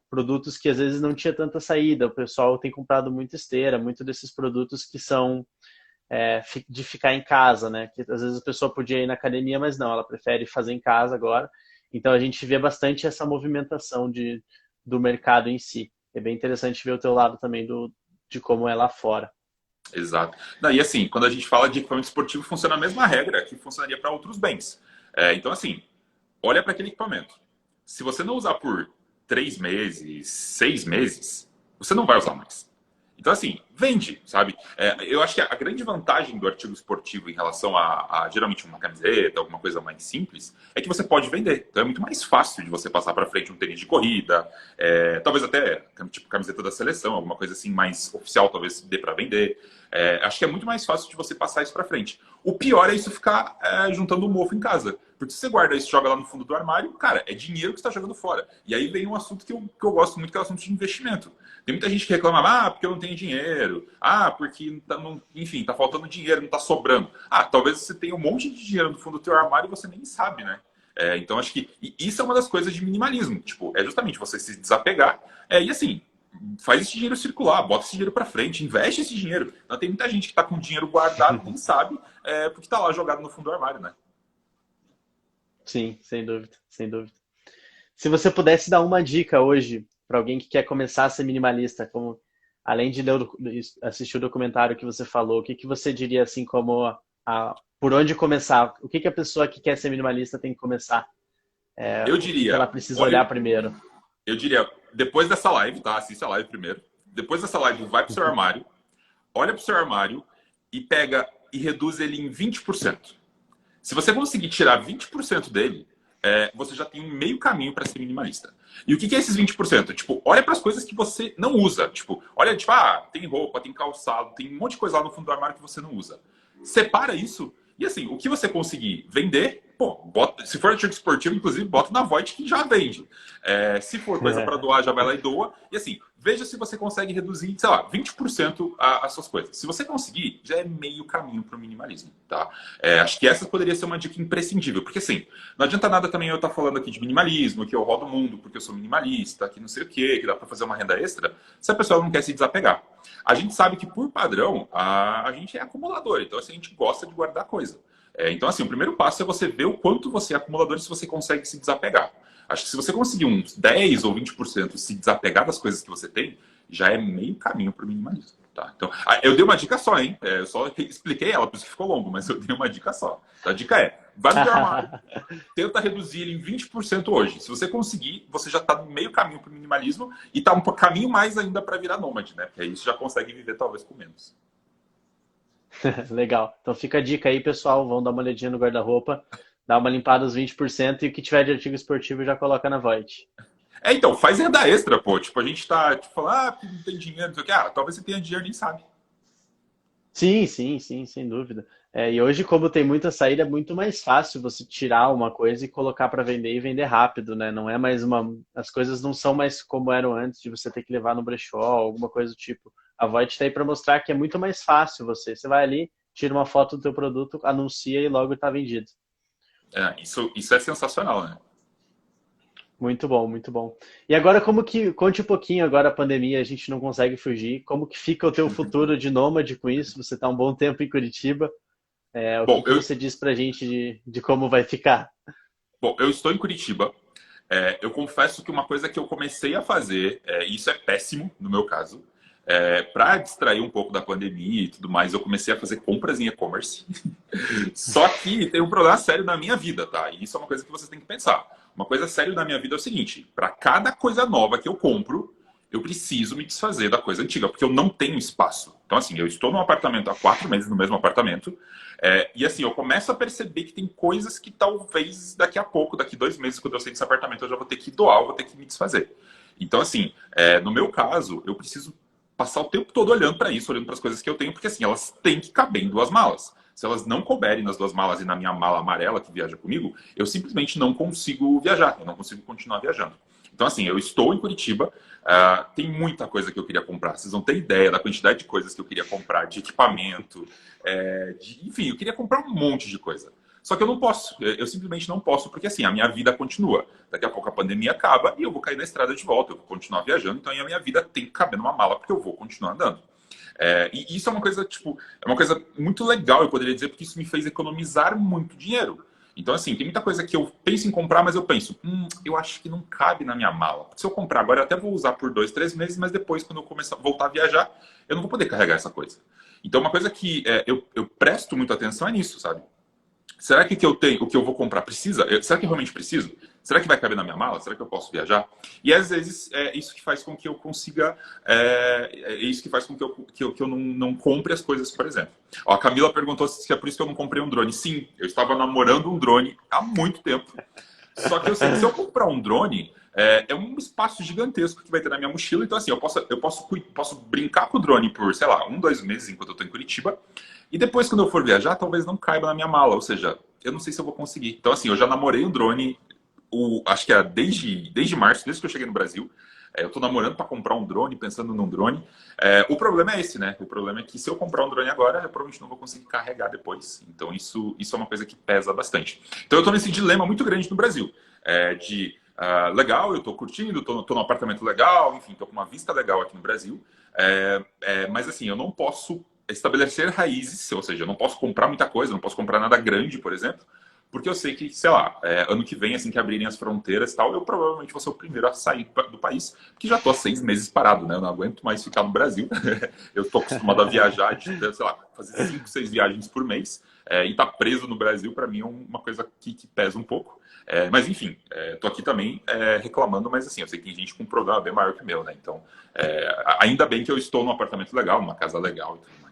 produtos que às vezes não tinha tanta saída, o pessoal tem comprado muita esteira, muito desses produtos que são de ficar em casa, né, que às vezes a pessoa podia ir na academia, mas não, ela prefere fazer em casa agora, então a gente vê bastante essa movimentação do mercado em si. É bem interessante ver o teu lado também de como é lá fora. Exato. Não, e assim, quando a gente fala de equipamento esportivo, funciona a mesma regra que funcionaria para outros bens. Então, assim, olha para aquele equipamento. Se você não usar por 3 meses, 6 meses, você não vai usar mais. Então, assim, vende, sabe? Eu acho que a grande vantagem do artigo esportivo em relação a geralmente uma camiseta, alguma coisa mais simples, é que você pode vender. Então é muito mais fácil de você passar para frente um tênis de corrida, talvez até tipo camiseta da seleção, alguma coisa assim mais oficial, talvez dê para vender. Acho que é muito mais fácil de você passar isso para frente. O pior é isso ficar juntando um mofo em casa. Porque se você guarda isso e joga lá no fundo do armário, cara, é dinheiro que você está jogando fora. E aí vem um assunto que eu gosto muito, que é o assunto de investimento. Tem muita gente que reclama, porque eu não tenho dinheiro, porque, enfim, tá faltando dinheiro, não tá sobrando. Talvez você tenha um monte de dinheiro no fundo do teu armário e você nem sabe, né? Então, acho que isso é uma das coisas de minimalismo. Tipo, é justamente você se desapegar. E assim, faz esse dinheiro circular, bota esse dinheiro para frente, investe esse dinheiro. Então, tem muita gente que tá com dinheiro guardado e nem sabe, porque tá lá jogado no fundo do armário, né? Sim, sem dúvida, sem dúvida. Se você pudesse dar uma dica hoje para alguém que quer começar a ser minimalista, como além de assistir o documentário que você falou, o que que você diria assim como por onde começar? O que que a pessoa que quer ser minimalista tem que começar? Eu O que que ela diria, precisa olhar olha, primeiro? eu diria, depois dessa live, tá? Assiste a live primeiro. Depois dessa live, vai pro seu armário, olha pro seu armário e pega e reduz ele em 20%. Se você conseguir tirar 20% dele, você já tem um meio caminho para ser minimalista. E o que é esses 20%? Tipo, olha para as coisas que você não usa. Tipo, olha, tipo, tem roupa, tem calçado, tem um monte de coisa lá no fundo do armário que você não usa. Separa isso e assim, o que você conseguir vender, pô, se for artigo esportivo, inclusive, bota na Voit que já vende. Se for coisa para doar, já vai lá e doa. E assim, veja se você consegue reduzir, sei lá, 20% as suas coisas. Se você conseguir, já é meio caminho para o minimalismo, tá? Acho que essa poderia ser uma dica imprescindível, porque assim, não adianta nada também eu estar falando aqui de minimalismo, que eu rodo o mundo porque eu sou minimalista, que não sei o quê, que dá para fazer uma renda extra, se a pessoa não quer se desapegar. A gente sabe que, por padrão, a gente é acumulador, então assim, a gente gosta de guardar coisa. Então, assim, o primeiro passo é você ver o quanto você é acumulador e se você consegue se desapegar. Acho que se você conseguir uns 10 ou 20% se desapegar das coisas que você tem, já é meio caminho para o minimalismo. Tá? Então, eu dei uma dica só, hein? Eu só expliquei ela, por isso que ficou longo, mas eu dei uma dica só. A dica vai no teu armário, tenta reduzir ele em 20% hoje. Se você conseguir, você já está no meio caminho para o minimalismo e está um caminho mais ainda para virar nômade, né? Porque aí você já consegue viver talvez com menos. Legal. Então fica a dica aí, pessoal. Vão dar uma olhadinha no guarda-roupa, dá uma limpada os 20% e o que tiver de artigo esportivo já coloca na Void. Então, faz renda extra, pô. Tipo, a gente tá, tipo, falando, porque não tem dinheiro, não sei o quê. Talvez você tenha dinheiro e nem sabe. Sim, sim, sim, sem dúvida. E hoje, como tem muita saída, é muito mais fácil você tirar uma coisa e colocar para vender e vender rápido, né? Não é mais uma. As coisas não são mais como eram antes, de você ter que levar no brechó, alguma coisa do tipo. A Voit está aí para mostrar que é muito mais fácil você. Você vai ali, tira uma foto do teu produto, anuncia e logo está vendido. Isso é sensacional, né? Muito bom, muito bom. E agora, como que, conte um pouquinho agora a pandemia, a gente não consegue fugir. Como que fica o teu futuro de nômade com isso? Você está um bom tempo em Curitiba. O que Bom, que você diz pra gente de como vai ficar? eu estou em Curitiba. Eu confesso que uma coisa que eu comecei a fazer, e isso é péssimo no meu caso, para distrair um pouco da pandemia e tudo mais, eu comecei a fazer compras em e-commerce. Só que tem um problema sério na minha vida, tá? E isso é uma coisa que você tem que pensar. Uma coisa séria na minha vida é o seguinte: para cada coisa nova que eu compro, eu preciso me desfazer da coisa antiga, porque eu não tenho espaço. Então, assim, eu estou num apartamento há 4 meses, no mesmo apartamento, e assim, eu começo a perceber que tem coisas que talvez daqui a pouco, daqui 2 meses, quando eu sair desse apartamento, eu já vou ter que doar, eu vou ter que me desfazer. Então, assim, no meu caso, eu preciso passar o tempo todo olhando para isso, olhando para as coisas que eu tenho, porque assim, elas têm que caber em 2 malas. Se elas não couberem nas 2 malas e na minha mala amarela que viaja comigo, eu simplesmente não consigo viajar, eu não consigo continuar viajando. Então, assim, eu estou em Curitiba, tem muita coisa que eu queria comprar. Vocês não têm ideia da quantidade de coisas que eu queria comprar, de equipamento, enfim, eu queria comprar um monte de coisa. Só que eu não posso, eu simplesmente não posso, porque assim, a minha vida continua. Daqui a pouco a pandemia acaba e eu vou cair na estrada de volta, eu vou continuar viajando, então a minha vida tem que caber numa mala, porque eu vou continuar andando. E isso é uma coisa, tipo, é uma coisa muito legal, eu poderia dizer, porque isso me fez economizar muito dinheiro. Então, assim, tem muita coisa que eu penso em comprar, mas eu penso, eu acho que não cabe na minha mala. Se eu comprar agora, eu até vou usar por 2, 3 meses, mas depois, quando eu começar a voltar a viajar, eu não vou poder carregar essa coisa. Então, uma coisa que eu presto muita atenção é nisso, sabe? Será que o que eu tenho, o que eu vou comprar precisa? Será que eu realmente preciso? Será que vai caber na minha mala? Será que eu posso viajar? E às vezes é isso que faz com que eu consiga. É isso que faz com que eu não compre as coisas, por exemplo. Ó, a Camila perguntou se é por isso que eu não comprei um drone. Sim, eu estava namorando um drone há muito tempo. Só que eu sei que se eu comprar um drone, é um espaço gigantesco que vai ter na minha mochila. Então, assim, eu posso brincar com o drone por, sei lá, 2 meses enquanto eu estou em Curitiba. E depois, quando eu for viajar, talvez não caiba na minha mala. Ou seja, eu não sei se eu vou conseguir. Então, assim, eu já namorei um drone, acho que é desde março, desde que eu cheguei no Brasil. Eu estou namorando para comprar um drone, pensando num drone. O problema é esse, né? O problema é que se eu comprar um drone agora, eu provavelmente não vou conseguir carregar depois. Então, isso é uma coisa que pesa bastante. Então, eu estou nesse dilema muito grande no Brasil. Legal, eu estou curtindo, estou num apartamento legal, enfim, estou com uma vista legal aqui no Brasil. Mas, assim, eu não posso estabelecer raízes, ou seja, eu não posso comprar muita coisa, não posso comprar nada grande, por exemplo, porque eu sei que, sei lá, ano que vem, assim que abrirem as fronteiras e tal, eu provavelmente vou ser o primeiro a sair do país, porque já estou há 6 meses parado, né? Eu não aguento mais ficar no Brasil. Eu estou acostumado a viajar, sei lá, fazer 5, 6 viagens por mês, e estar preso no Brasil, para mim, é uma coisa que pesa um pouco. Mas, enfim, estou aqui também reclamando, mas assim, eu sei que tem gente com um problema bem maior que o meu, né? Então, ainda bem que eu estou num apartamento legal, numa casa legal e tudo mais.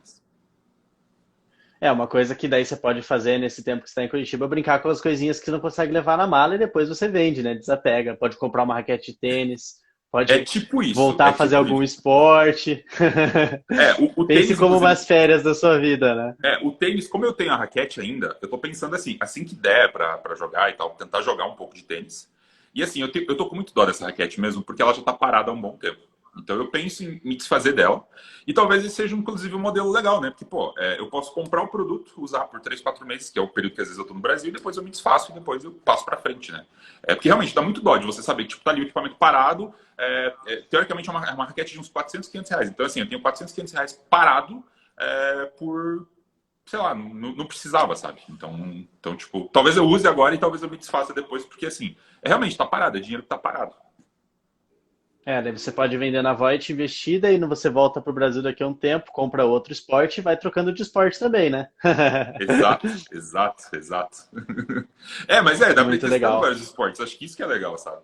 É uma coisa que daí você pode fazer nesse tempo que você está em Curitiba, brincar com as coisinhas que você não consegue levar na mala e depois você vende, né? Desapega. Pode comprar uma raquete de tênis, É pode tipo isso, voltar é a fazer tipo algum isso. esporte. O Pense tênis, como inclusive, umas férias da sua vida, né? o tênis, como eu tenho a raquete ainda, eu tô pensando assim que der pra jogar e tal, tentar jogar um pouco de tênis. E assim, eu tô com muito dó dessa raquete mesmo, porque ela já tá parada há um bom tempo. Então eu penso em me desfazer dela. E talvez esse seja, inclusive, um modelo legal, né? Porque, pô, eu posso comprar o produto, usar por 3, 4 meses, que é o período que às vezes eu tô no Brasil, e depois eu me desfaço e depois eu passo pra frente, né? Porque realmente dá muito dó de você saber que, tipo, tá ali o equipamento parado, teoricamente é uma raquete de uns 400, 500 reais. Então, assim, eu tenho 400, 500 reais parado por sei lá, não precisava, sabe? Então, tipo, talvez eu use agora e talvez eu me desfaça depois, porque assim, realmente tá parado, é dinheiro que tá parado. Daí você pode vender na Voit investida e você volta pro Brasil daqui a um tempo, compra outro esporte e vai trocando de esporte também, né? Exato, exato, exato. Mas dá pra ir Muito testando legal. vários esportes, acho que isso que é legal, sabe?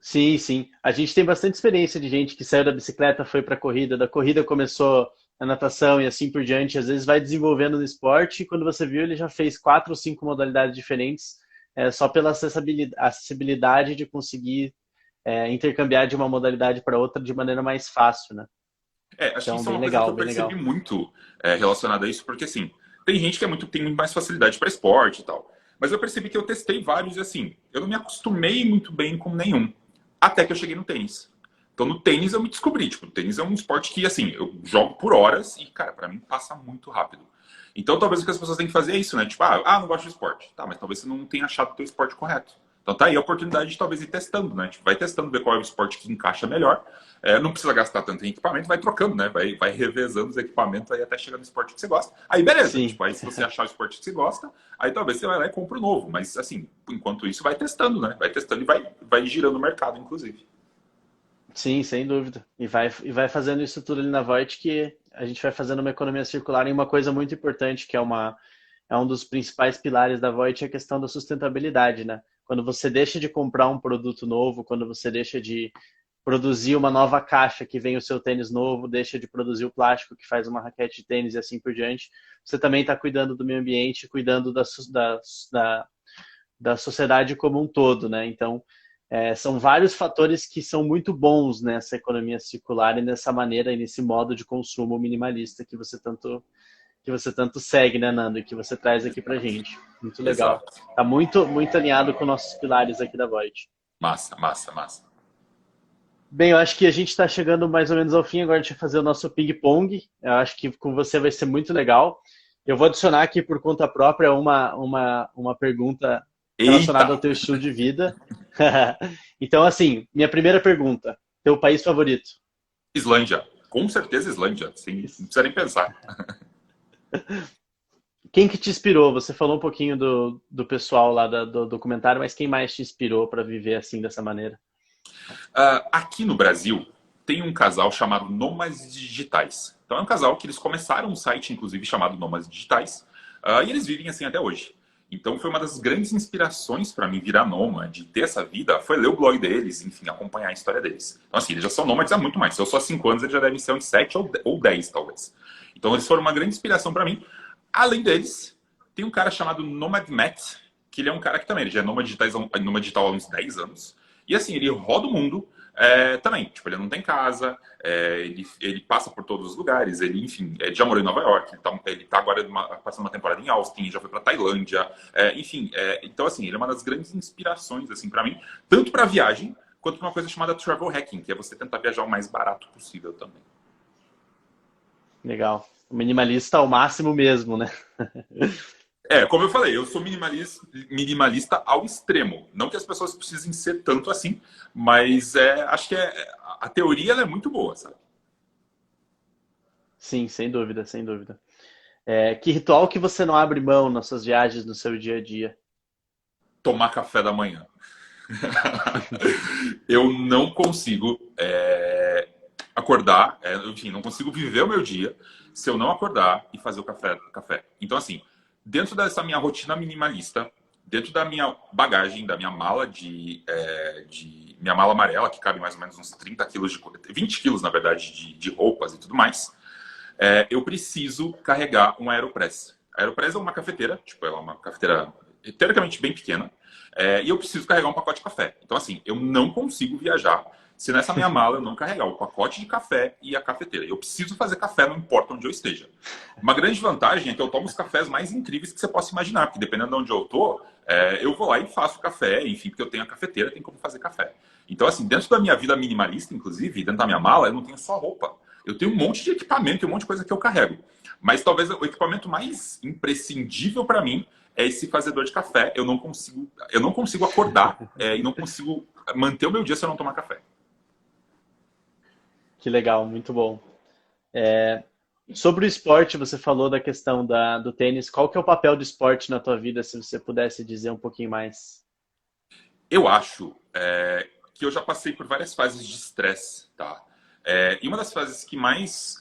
Sim, sim. A gente tem bastante experiência de gente que saiu da bicicleta, foi para a corrida, da corrida começou a natação e assim por diante. Às vezes vai desenvolvendo no esporte e quando você viu, ele já fez 4 ou 5 modalidades diferentes, só pela acessibilidade de conseguir intercambiar de uma modalidade para outra de maneira mais fácil, né? Acho que Então, isso é bem uma coisa que legal, eu bem percebi legal. muito relacionada a isso, porque assim, tem gente que tem muito mais facilidade para esporte e tal. Mas eu percebi que eu testei vários e assim, eu não me acostumei muito bem com nenhum. Até que eu cheguei no tênis. Então no tênis eu me descobri, tipo, o tênis é um esporte que assim, eu jogo por horas e, cara, para mim passa muito rápido. Então talvez o que as pessoas têm que fazer é isso, né? Tipo, não gosto de esporte. Tá, mas talvez você não tenha achado o teu esporte correto. Então tá aí a oportunidade de talvez ir testando, né? Tipo, vai testando, ver qual é o esporte que encaixa melhor. Não precisa gastar tanto em equipamento, vai trocando, né? Vai revezando os equipamentos aí até chegar no esporte que você gosta. Aí beleza, Sim. tipo, aí se você achar o esporte que você gosta, aí talvez você vai lá e compra o novo. Mas assim, enquanto isso, vai testando, né? Vai testando e vai girando o mercado, inclusive. Sim, sem dúvida. E vai fazendo isso tudo ali na Voit que a gente vai fazendo uma economia circular em uma coisa muito importante, que é um dos principais pilares da Voit, é a questão da sustentabilidade, né? Quando você deixa de comprar um produto novo, quando você deixa de produzir uma nova caixa que vem o seu tênis novo, deixa de produzir o plástico que faz uma raquete de tênis e assim por diante, você também está cuidando do meio ambiente, cuidando da sociedade como um todo, né? Então, são vários fatores que são muito bons nessa economia circular e nessa maneira e nesse modo de consumo minimalista que você tanto segue, né, Nando, e que você traz aqui pra gente. Muito legal. Exato. Tá muito muito alinhado com nossos pilares aqui da Void. Massa, massa, massa. Bem, eu acho que a gente está chegando mais ou menos ao fim. Agora a gente vai fazer o nosso ping-pong. Eu acho que com você vai ser muito legal. Eu vou adicionar aqui por conta própria uma pergunta Eita! relacionada ao teu estilo de vida. Então, assim, minha primeira pergunta: teu país favorito? Islândia. Com certeza Islândia. Sim, não precisa nem pensar. Quem que te inspirou? Você falou um pouquinho do pessoal lá do documentário, mas quem mais te inspirou para viver assim, dessa maneira? Aqui no Brasil, tem um casal chamado Nômades Digitais. Então é um casal que eles começaram um site, inclusive, chamado Nômades Digitais, e eles vivem assim até hoje. Então foi uma das grandes inspirações para mim virar nômade, ter essa vida, foi ler o blog deles, enfim, acompanhar a história deles. Então assim, eles já são nômades há muito mais. Se eu sou há 5 anos, eles já devem ser uns 7 ou 10, talvez. Então eles foram uma grande inspiração para mim. Além deles, tem um cara chamado Nomad Matt, que ele é um cara que também, ele já é nômade digital há uns 10 anos. E assim, ele roda o mundo também. Tipo, ele não tem casa, ele passa por todos os lugares, ele, enfim, já morou em Nova York, ele tá agora passando uma temporada em Austin, já foi pra Tailândia, enfim. Então, assim, ele é uma das grandes inspirações, assim, para mim, tanto para viagem, quanto para uma coisa chamada travel hacking, que é você tentar viajar o mais barato possível também. Legal. O minimalista ao máximo mesmo, né? Como eu falei, eu sou minimalista ao extremo. Não que as pessoas precisem ser tanto assim, mas acho que a teoria ela é muito boa, sabe? Sim, sem dúvida, sem dúvida. Que ritual que você não abre mão nas suas viagens, no seu dia a dia? Tomar café da manhã. Eu não consigo acordar, enfim, não consigo viver o meu dia se eu não acordar e fazer o café. Então, assim, dentro dessa minha rotina minimalista, dentro da minha bagagem, da minha mala de minha mala amarela, que cabe mais ou menos uns 30 quilos 20 quilos, na verdade, de roupas e tudo mais, eu preciso carregar um Aeropress. A Aeropress é uma cafeteira, tipo, ela é uma cafeteira teoricamente bem pequena, e eu preciso carregar um pacote de café. Então, assim, eu não consigo viajar se nessa minha mala eu não carregar o pacote de café e a cafeteira. Eu preciso fazer café, não importa onde eu esteja. Uma grande vantagem é que eu tomo os cafés mais incríveis que você possa imaginar, porque dependendo de onde eu tô, eu vou lá e faço café, enfim, porque eu tenho a cafeteira, tem como fazer café. Então, assim, dentro da minha vida minimalista, inclusive, dentro da minha mala, eu não tenho só roupa. Eu tenho um monte de equipamento, um monte de coisa que eu carrego. Mas talvez o equipamento mais imprescindível para mim é esse fazedor de café. Eu não consigo acordar e não consigo manter o meu dia se eu não tomar café. Que legal, muito bom. Sobre o esporte, você falou da questão do tênis. Qual que é o papel do esporte na tua vida, se você pudesse dizer um pouquinho mais? Eu acho que eu já passei por várias fases de estresse, tá? E uma das fases que mais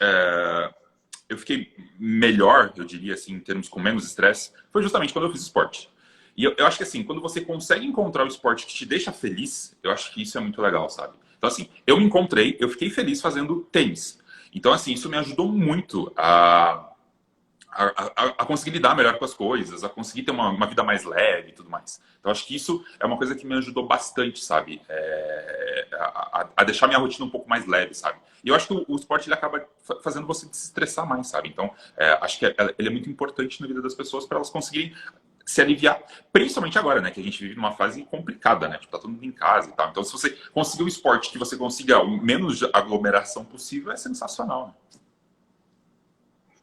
eu fiquei melhor, eu diria assim, em termos com menos estresse, foi justamente quando eu fiz esporte. E eu acho que assim, quando você consegue encontrar o esporte que te deixa feliz, eu acho que isso é muito legal, sabe? Então assim, eu me encontrei, eu fiquei feliz fazendo tênis. Então assim, isso me ajudou muito a conseguir lidar melhor com as coisas, a conseguir ter uma vida mais leve e tudo mais. Então, acho que isso é uma coisa que me ajudou bastante, sabe? A deixar minha rotina um pouco mais leve, sabe? E eu acho que o esporte ele acaba fazendo você se estressar mais, sabe? Então, acho que ele é muito importante na vida das pessoas para elas conseguirem se aliviar, principalmente agora, né? Que a gente vive numa fase complicada, né? Tipo, tá todo mundo em casa e tal. Então, se você conseguir um esporte que você consiga o menos aglomeração possível, é sensacional, né?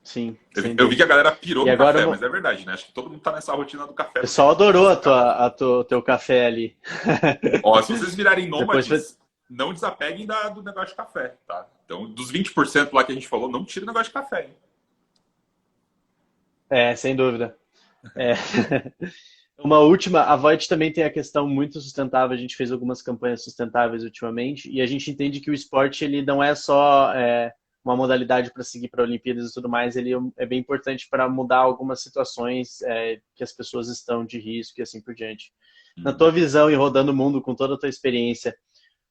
Sim, Eu, sem eu vi que a dúvida. galera pirou E no agora café, mas é verdade, né? Acho que todo mundo tá nessa rotina do o café porque pessoal não tem adorou como ficar sem. o teu café ali. Ó, se vocês virarem Depois foi... nômades, não desapeguem do negócio de café, tá? Então, dos 20% lá que a gente falou, não tira o negócio de café, hein? Sem dúvida. É. Uma última, a Voit também tem a questão muito sustentável. A gente fez algumas campanhas sustentáveis ultimamente e a gente entende que o esporte ele não é só uma modalidade para seguir para Olimpíadas e tudo mais. Ele é bem importante para mudar algumas situações que as pessoas estão de risco e assim por diante. Na tua Uhum. visão e rodando o mundo com toda a tua experiência,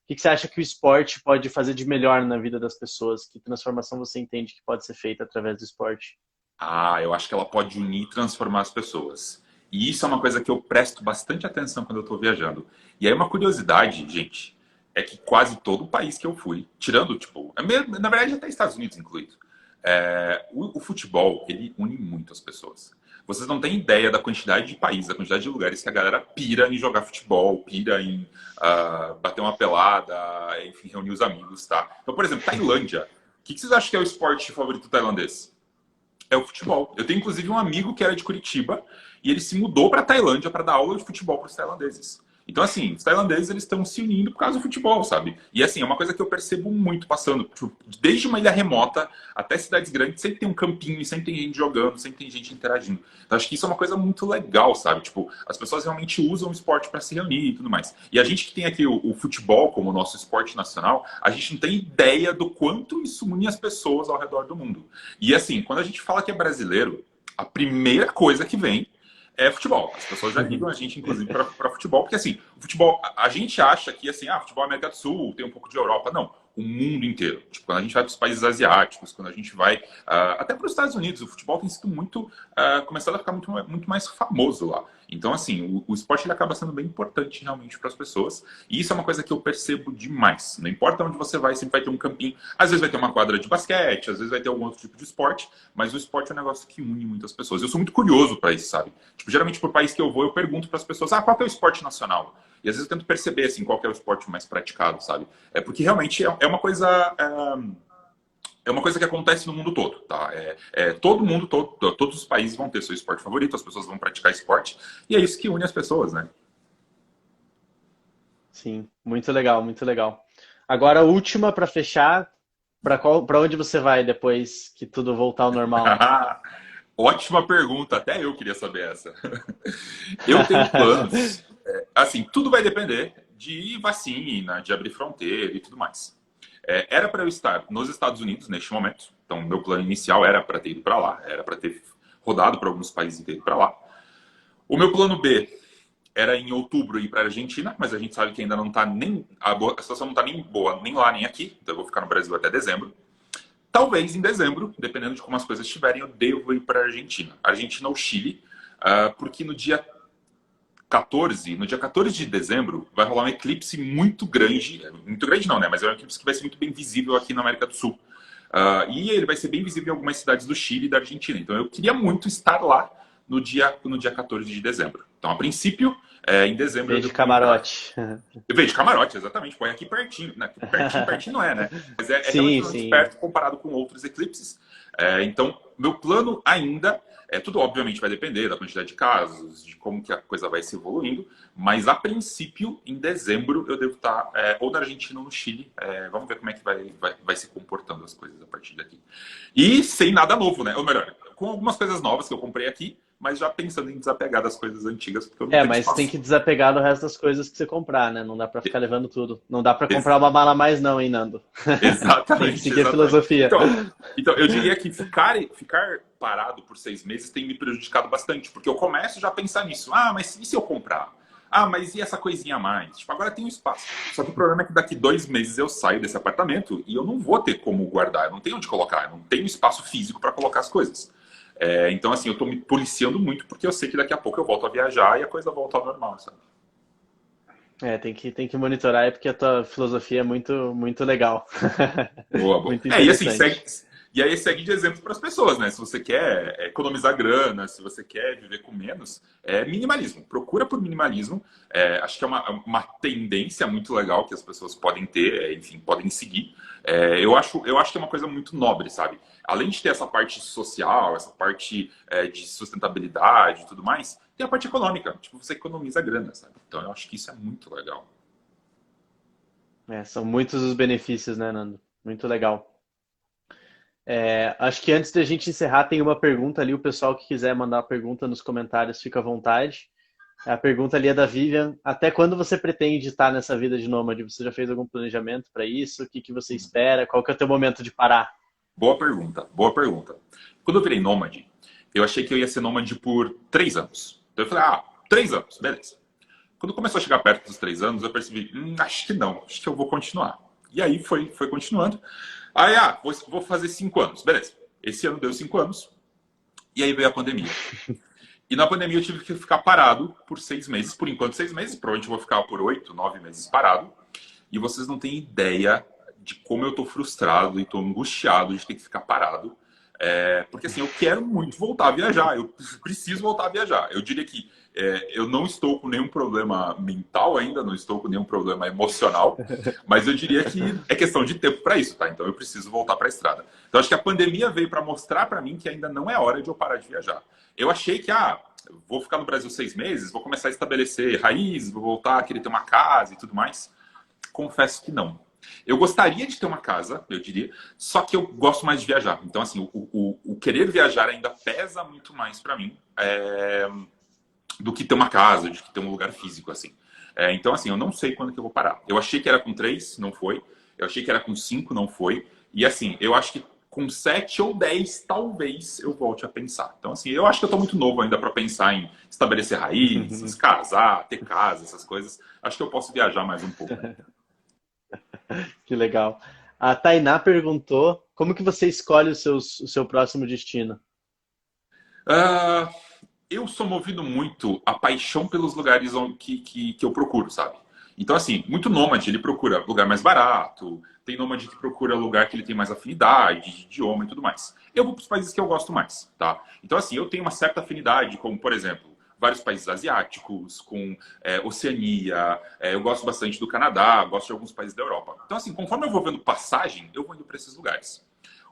o que você acha que o esporte pode fazer de melhor na vida das pessoas? Que transformação você entende que pode ser feita através do esporte? Eu acho que ela pode unir e transformar as pessoas. E isso é uma coisa que eu presto bastante atenção quando eu estou viajando. E aí, uma curiosidade, gente, é que quase todo o país que eu fui, tirando, tipo, na verdade, até Estados Unidos incluído, o futebol, ele une muito as pessoas. Vocês não têm ideia da quantidade de países, da quantidade de lugares que a galera pira em jogar futebol, pira em bater uma pelada, enfim, reunir os amigos, tá? Então, por exemplo, Tailândia. O que vocês acham que é o esporte favorito tailandês? É o futebol. Eu tenho inclusive um amigo que era de Curitiba e ele se mudou para Tailândia para dar aula de futebol para os tailandeses. Então, assim, os tailandeses eles estão se unindo por causa do futebol, sabe? E assim, é uma coisa que eu percebo muito passando, tipo, desde uma ilha remota até cidades grandes, sempre tem um campinho, sempre tem gente jogando, sempre tem gente interagindo. Então, acho que isso é uma coisa muito legal, sabe? Tipo, as pessoas realmente usam o esporte para se reunir e tudo mais. E a gente que tem aqui o futebol como nosso esporte nacional, a gente não tem ideia do quanto isso une as pessoas ao redor do mundo. E assim, quando a gente fala que é brasileiro, a primeira coisa que vem é futebol. As pessoas já ligam a gente, inclusive, para futebol, porque assim, o futebol, a gente acha que assim, futebol é América do Sul, tem um pouco de Europa. Não, o mundo inteiro. Tipo, quando a gente vai para os países asiáticos, quando a gente vai até para os Estados Unidos, o futebol tem sido muito, começado a ficar muito mais famoso lá. Então, assim, o esporte ele acaba sendo bem importante realmente para as pessoas. E isso é uma coisa que eu percebo demais. Não importa onde você vai, sempre vai ter um campinho. Às vezes vai ter uma quadra de basquete, às vezes vai ter algum outro tipo de esporte, mas o esporte é um negócio que une muitas pessoas. Eu sou muito curioso para isso, sabe? Tipo, geralmente, por país que eu vou, eu pergunto para as pessoas, qual que é o esporte nacional? E às vezes eu tento perceber, assim, qual que é o esporte mais praticado, sabe? Porque realmente é uma coisa... É uma coisa que acontece no mundo todo, tá? Todo mundo, todos os países vão ter seu esporte favorito, as pessoas vão praticar esporte, e é isso que une as pessoas, né? Sim, muito legal, muito legal. Agora, a última para fechar, para onde você vai depois que tudo voltar ao normal? Ótima pergunta, até eu queria saber essa. Eu tenho planos, assim, tudo vai depender de vacina, de abrir fronteira e tudo mais. Era para eu estar nos Estados Unidos neste momento, então meu plano inicial era para ter ido para lá, era para ter rodado para alguns países e ter ido para lá. O meu plano B era em outubro ir para a Argentina, mas a gente sabe que ainda não está nem a situação não está nem boa nem lá nem aqui, então eu vou ficar no Brasil até dezembro. talvez em dezembro, dependendo de como as coisas estiverem, eu devo ir para a Argentina. Argentina ou Chile, porque no dia 14 de dezembro, vai rolar um eclipse muito grande não, né? Mas é um eclipse que vai ser muito bem visível aqui na América do Sul. E ele vai ser bem visível em algumas cidades do Chile e da Argentina. Então eu queria muito estar lá no dia 14 de dezembro. Então, a princípio, em dezembro... Veio de camarote. Eu veio de camarote, exatamente. Põe aqui pertinho. Né? Pertinho não é, né? Mas é Sim, relativamente sim. perto comparado com outros eclipses. Então, meu plano ainda... tudo, obviamente, vai depender da quantidade de casos, de como que a coisa vai se evoluindo. Mas, a princípio, em dezembro, eu devo estar ou na Argentina ou no Chile. Vamos ver como é que vai se comportando as coisas a partir daqui. E sem nada novo, né? Ou melhor, com algumas coisas novas que eu comprei aqui, mas já pensando em desapegar das coisas antigas, porque eu não tenho Mas espaço. tem que desapegar do resto das coisas que você comprar, né? Não dá pra ficar levando tudo. Não dá pra comprar uma mala a mais não, hein, Nando? Tem que Exatamente, seguir a exatamente. filosofia. Então, eu diria que ficar parado por 6 meses tem me prejudicado bastante, porque eu começo já a pensar nisso. Mas e se eu comprar? Mas e essa coisinha a mais? Tipo, agora tem um espaço. Só que o problema é que daqui 2 meses eu saio desse apartamento e eu não vou ter como guardar, eu não tenho onde colocar, eu não tenho espaço físico para colocar as coisas. Então, assim, eu estou me policiando muito porque eu sei que daqui a pouco eu volto a viajar e a coisa volta ao normal, sabe? Tem que monitorar, porque a tua filosofia é muito, muito legal. Boa, boa. Muito E assim, interessante. e aí segue de exemplo para as pessoas, né? Se você quer economizar grana, se você quer viver com menos, minimalismo. Procura por minimalismo. Acho que é uma tendência muito legal que as pessoas podem ter, enfim, podem seguir. Eu acho que é uma coisa muito nobre, sabe? Além de ter essa parte social, essa parte de sustentabilidade e tudo mais, tem a parte econômica. Tipo, você economiza grana, sabe? Então eu acho que isso é muito legal. São muitos os benefícios, né, Nando? Muito legal. Acho que antes da gente encerrar, tem uma pergunta ali. O pessoal que quiser mandar uma pergunta nos comentários, fica à vontade. A pergunta ali é da Vivian. Até quando você pretende estar nessa vida de nômade? Você já fez algum planejamento para isso? O que que você espera? Qual que é o teu momento de parar? Boa pergunta, boa pergunta. Quando eu virei nômade, eu achei que eu ia ser nômade por 3 anos. Então eu falei, 3 anos, beleza. Quando começou a chegar perto dos 3 anos, eu percebi, acho que não, acho que eu vou continuar. E aí foi continuando. Aí, vou fazer 5 anos, beleza. Esse ano deu 5 anos, e aí veio a pandemia. E na pandemia eu tive que ficar parado por 6 meses, por enquanto 6 meses, provavelmente eu vou ficar por 8, 9 meses parado. E vocês não têm ideia de como eu tô frustrado e tô angustiado de ter que ficar parado. Porque assim, eu quero muito voltar a viajar, eu preciso voltar a viajar. Eu diria que eu não estou com nenhum problema mental ainda, não estou com nenhum problema emocional, mas eu diria que é questão de tempo para isso, tá? Então eu preciso voltar para a estrada. Então acho que a pandemia veio para mostrar para mim que ainda não é hora de eu parar de viajar. Eu achei que, vou ficar no Brasil 6 meses, vou começar a estabelecer raízes, vou voltar a querer ter uma casa e tudo mais. Confesso que não. Eu gostaria de ter uma casa, eu diria, só que eu gosto mais de viajar. Então, assim, o querer viajar ainda pesa muito mais para mim do que ter uma casa, do que ter um lugar físico, assim. Então, assim, eu não sei quando que eu vou parar. Eu achei que era com 3, não foi. Eu achei que era com 5, não foi. E, assim, eu acho que com 7 ou 10, talvez eu volte a pensar. Então, assim, eu acho que eu tô muito novo ainda para pensar em estabelecer raízes, casar, ter casa, essas coisas. Acho que eu posso viajar mais um pouco ainda. Que legal. A Tainá perguntou como que você escolhe o seu próximo destino? Ah, eu sou movido muito a paixão pelos lugares que eu procuro, sabe? Então, assim, muito nômade, ele procura lugar mais barato, tem nômade que procura lugar que ele tem mais afinidade, de idioma e tudo mais. Eu vou para os países que eu gosto mais, tá? Então, assim, eu tenho uma certa afinidade, como, por exemplo, vários países asiáticos, com Oceania, eu gosto bastante do Canadá, gosto de alguns países da Europa. Então, assim, conforme eu vou vendo passagem, eu vou indo para esses lugares.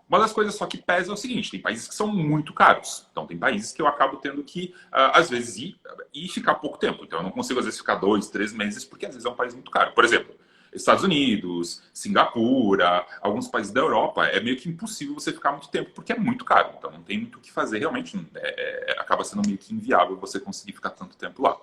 Uma das coisas só que pesa é o seguinte, tem países que são muito caros. Então, tem países que eu acabo tendo que, às vezes, ir e ficar pouco tempo. Então, eu não consigo, às vezes, ficar 2, 3 meses, porque, às vezes, é um país muito caro. Por exemplo, Estados Unidos, Singapura, alguns países da Europa, é meio que impossível você ficar muito tempo, porque é muito caro. Então, não tem muito o que fazer, realmente. Acaba sendo meio que inviável você conseguir ficar tanto tempo lá.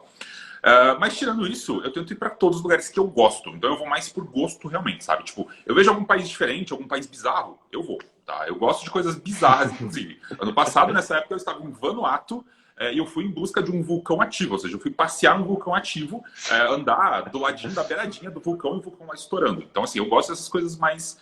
Mas tirando isso, eu tento ir para todos os lugares que eu gosto. Então eu vou mais por gosto realmente, sabe? Tipo, eu vejo algum país diferente, algum país bizarro, eu vou, tá? Eu gosto de coisas bizarras, inclusive. Ano passado, nessa época, eu estava em Vanuatu, e eu fui em busca de um vulcão ativo, ou seja, eu fui passear no vulcão ativo, andar do ladinho da beiradinha do vulcão e o vulcão lá estourando. Então, assim, eu gosto dessas coisas mais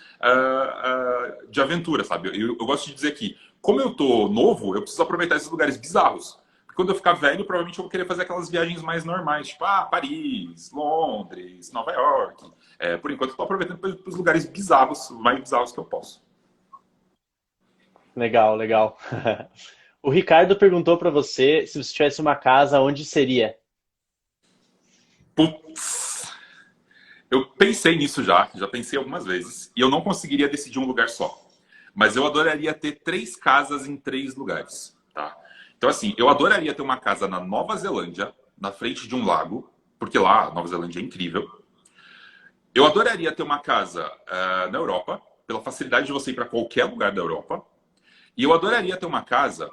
de aventura, sabe? Eu gosto de dizer que, como eu tô novo, eu preciso aproveitar esses lugares bizarros. Porque quando eu ficar velho, provavelmente eu vou querer fazer aquelas viagens mais normais, tipo, Paris, Londres, Nova York. Por enquanto, eu tô aproveitando para os lugares bizarros, mais bizarros que eu posso. Legal, legal. O Ricardo perguntou para você se você tivesse uma casa, onde seria? Putz, eu pensei nisso já pensei algumas vezes, e eu não conseguiria decidir um lugar só. Mas eu adoraria ter 3 casas em 3 lugares, tá? Então, assim, eu adoraria ter uma casa na Nova Zelândia, na frente de um lago, porque lá a Nova Zelândia é incrível. Eu adoraria ter uma casa na Europa, pela facilidade de você ir para qualquer lugar da Europa. E eu adoraria ter uma casa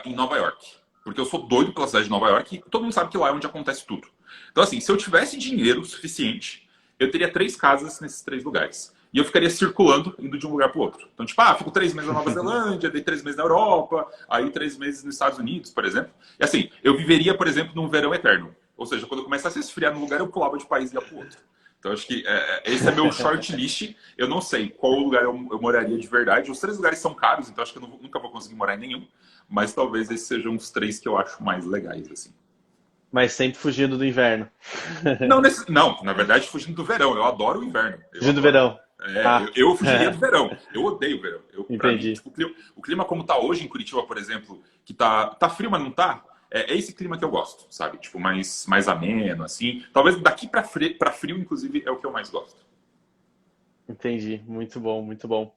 em Nova York, porque eu sou doido pela cidade de Nova York e todo mundo sabe que lá é onde acontece tudo. Então, assim, se eu tivesse dinheiro suficiente, eu teria 3 casas nesses 3 lugares. E eu ficaria circulando, indo de um lugar para o outro. Então, tipo, fico 3 meses na Nova Zelândia, dei 3 meses na Europa, aí 3 meses nos Estados Unidos, por exemplo. E assim, eu viveria, por exemplo, num verão eterno. Ou seja, quando eu começasse a esfriar no lugar, eu pulava de país e ia para o outro. Então, acho que esse é meu shortlist. Eu não sei qual lugar eu moraria de verdade. Os 3 lugares são caros, então acho que eu nunca vou conseguir morar em nenhum. Mas talvez esses sejam os 3 que eu acho mais legais, assim. Mas sempre fugindo do inverno. Não, não, na verdade, fugindo do verão. Eu adoro o inverno. Eu Fugindo do adoro. verão. Ah, Eu fugiria do verão. Eu odeio o verão. Pra mim, entendi. tipo, o clima como tá hoje em Curitiba, por exemplo, que tá frio, mas não tá, é esse clima que eu gosto, sabe? Tipo, mais ameno, assim. Talvez daqui pra frio, inclusive, é o que eu mais gosto. Entendi. Muito bom, muito bom.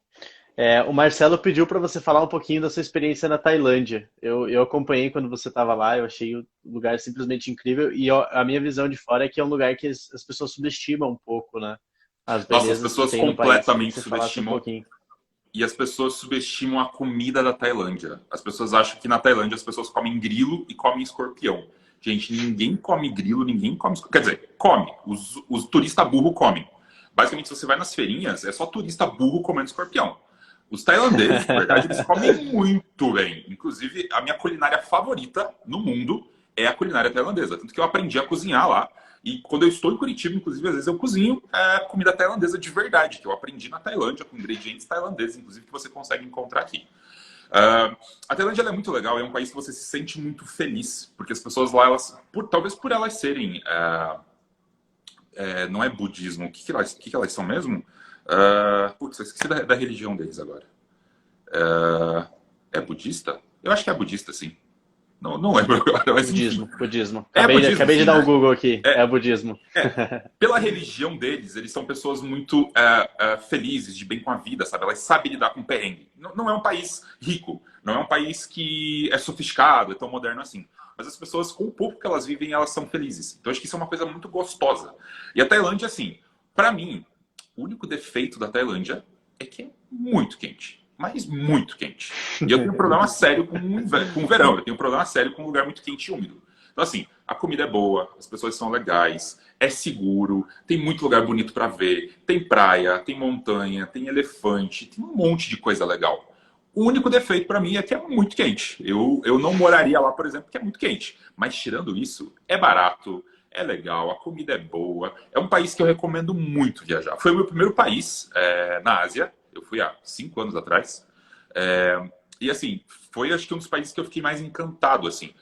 O Marcelo pediu para você falar um pouquinho da sua experiência na Tailândia. Eu acompanhei quando você estava lá, eu achei o lugar simplesmente incrível e a minha visão de fora é que é um lugar que as pessoas subestimam um pouco, né? As Nossa, as belezas que pessoas tem no país. Queria que completamente você falasse um subestimam. pouquinho. E as pessoas subestimam a comida da Tailândia. As pessoas acham que na Tailândia as pessoas comem grilo e comem escorpião. Gente, ninguém come grilo, ninguém come escorpião. Quer dizer, come. Os turistas burro comem. Basicamente, se você vai nas feirinhas, é só turista burro comendo escorpião. Os tailandeses, de verdade, eles comem muito bem. Inclusive, a minha culinária favorita no mundo é a culinária tailandesa. Tanto que eu aprendi a cozinhar lá. E quando eu estou em Curitiba, inclusive, às vezes eu cozinho comida tailandesa de verdade, que eu aprendi na Tailândia, com ingredientes tailandeses, inclusive, que você consegue encontrar aqui. A Tailândia ela é muito legal, é um país que você se sente muito feliz, porque as pessoas lá, talvez por elas serem. Não é budismo, o que elas são mesmo? Putz, eu esqueci da religião deles agora. É budista? Eu acho que é budista, sim. Não, não lembro agora, mas enfim. Budismo, budismo. É budismo, Acabei de sim, dar o né? Google aqui. É, É budismo. pela religião deles, eles são pessoas muito felizes, de bem com a vida, sabe? Elas sabem lidar com perrengue. Não, não é um país rico, não é um país que é sofisticado, é tão moderno assim. Mas as pessoas, com o pouco que elas vivem, elas são felizes. Então, acho que isso é uma coisa muito gostosa. E a Tailândia, assim, pra mim, o único defeito da Tailândia é que é muito quente. Mas muito quente. E eu tenho um problema sério com o verão. Eu tenho um problema sério com um lugar muito quente e úmido. Então, assim, a comida é boa, as pessoas são legais, é seguro, tem muito lugar bonito para ver, tem praia, tem montanha, tem elefante, tem um monte de coisa legal. O único defeito para mim é que é muito quente. Eu não moraria lá, por exemplo, porque é muito quente. Mas tirando isso, é barato, é legal, a comida é boa. É um país que eu recomendo muito viajar. Foi o meu primeiro país na Ásia. Eu fui há 5 anos atrás. E assim, foi acho que um dos países que eu fiquei mais encantado, assim.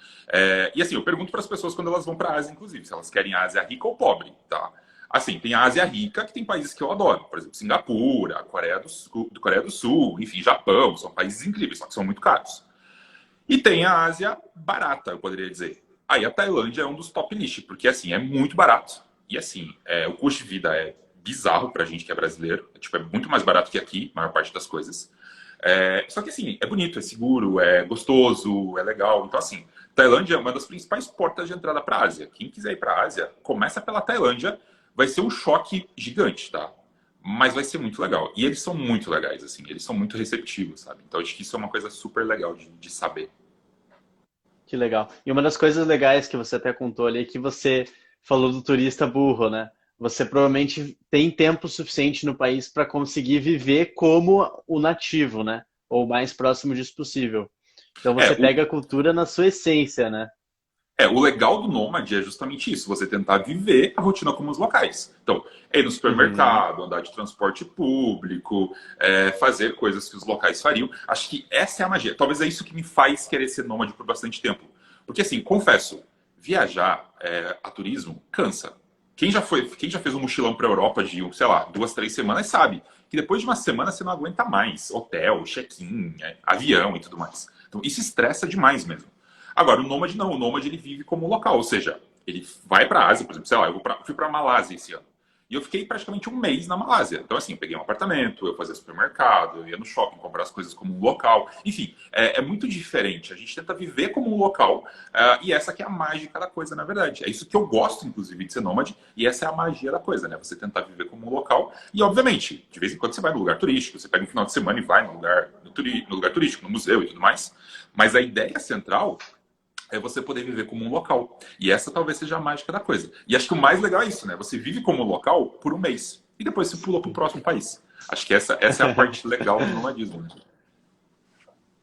E assim, eu pergunto para as pessoas quando elas vão para a Ásia, inclusive, se elas querem a Ásia rica ou pobre, tá? Assim, tem a Ásia rica, que tem países que eu adoro. Por exemplo, Singapura, Coreia do Sul, enfim, Japão. São países incríveis, só que são muito caros. E tem a Ásia barata, eu poderia dizer. Aí a Tailândia é um dos top list, porque assim, é muito barato. E assim, o custo de vida é bizarro pra gente que é brasileiro. É muito mais barato que aqui, a maior parte das coisas. Só que assim, é bonito, é seguro, é gostoso, é legal. Então assim, Tailândia é uma das principais portas de entrada para a Ásia. Quem quiser ir para a Ásia, começa pela Tailândia. Vai ser um choque gigante, tá? Mas vai ser muito legal. E eles são muito legais, assim. Eles são muito receptivos, sabe? Então acho que isso é uma coisa super legal de saber. Que legal. E uma das coisas legais que você até contou ali é que você falou do turista burro, né? Você provavelmente tem tempo suficiente no país para conseguir viver como o nativo, né? Ou o mais próximo disso possível. Então É, você pega a cultura na sua essência, né? o legal do nômade é justamente isso, você tentar viver a rotina como os locais. Então, é ir no Uhum. supermercado, andar de transporte público, fazer coisas que os locais fariam. Acho que essa é a magia. Talvez é isso que me faz querer ser nômade por bastante tempo. Porque, assim, confesso, viajar a turismo cansa. Quem já fez um mochilão para a Europa de, sei lá, 2, 3 semanas sabe que depois de uma semana você não aguenta mais. Hotel, check-in, avião e tudo mais. Então, isso estressa demais mesmo. Agora, o Nômade não. O Nômade ele vive como local, ou seja, ele vai para a Ásia, por exemplo, sei lá, fui para a Malásia esse ano. E eu fiquei praticamente um mês na Malásia. Então, assim, eu peguei um apartamento, eu fazia supermercado, eu ia no shopping comprar as coisas como um local. Enfim, é muito diferente. A gente tenta viver como um local, e essa que é a mágica da coisa, na verdade. É isso que eu gosto, inclusive, de ser nômade, e essa é a magia da coisa, né? Você tentar viver como um local. E, obviamente, de vez em quando você vai no lugar turístico, você pega um final de semana e vai no lugar turístico, no museu e tudo mais. Mas a ideia central é você poder viver como um local. E essa talvez seja a mágica da coisa. E acho que o mais legal é isso, né? Você vive como um local por um mês. E depois você pula para o próximo país. Acho que essa é a parte legal do nomadismo. Né?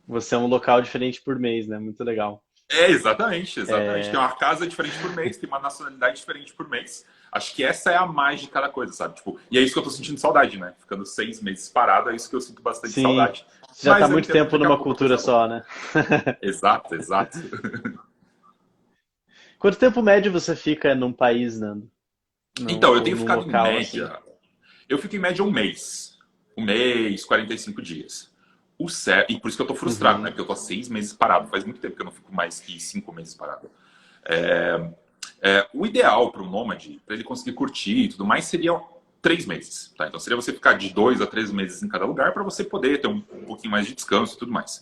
Você é um local diferente por mês, né? Muito legal. Exatamente, exatamente. Tem É, uma casa diferente por mês, tem uma nacionalidade diferente por mês. Acho que essa é a mágica da coisa, sabe? Tipo, e é isso que eu tô sentindo saudade, né? Ficando 6 meses parado, é isso que eu sinto bastante sim, saudade. você já está Mas eu muito entendo que tempo daqui a numa pouco a cultura coisa só, volta. né? Exato, exato. Quanto tempo médio você fica num país, Nando? Então, eu Ou tenho num ficado em local assim? média. Eu fico em média um mês. Um mês, 45 dias. E por isso que eu tô frustrado, né? Uhum. Porque eu tô há 6 meses parado. Faz muito tempo que eu não fico mais que 5 meses parado. O ideal para o nômade, para ele conseguir curtir e tudo mais, seria 3 meses. Tá? Então seria você ficar de 2 a 3 meses em cada lugar para você poder ter um pouquinho mais de descanso e tudo mais.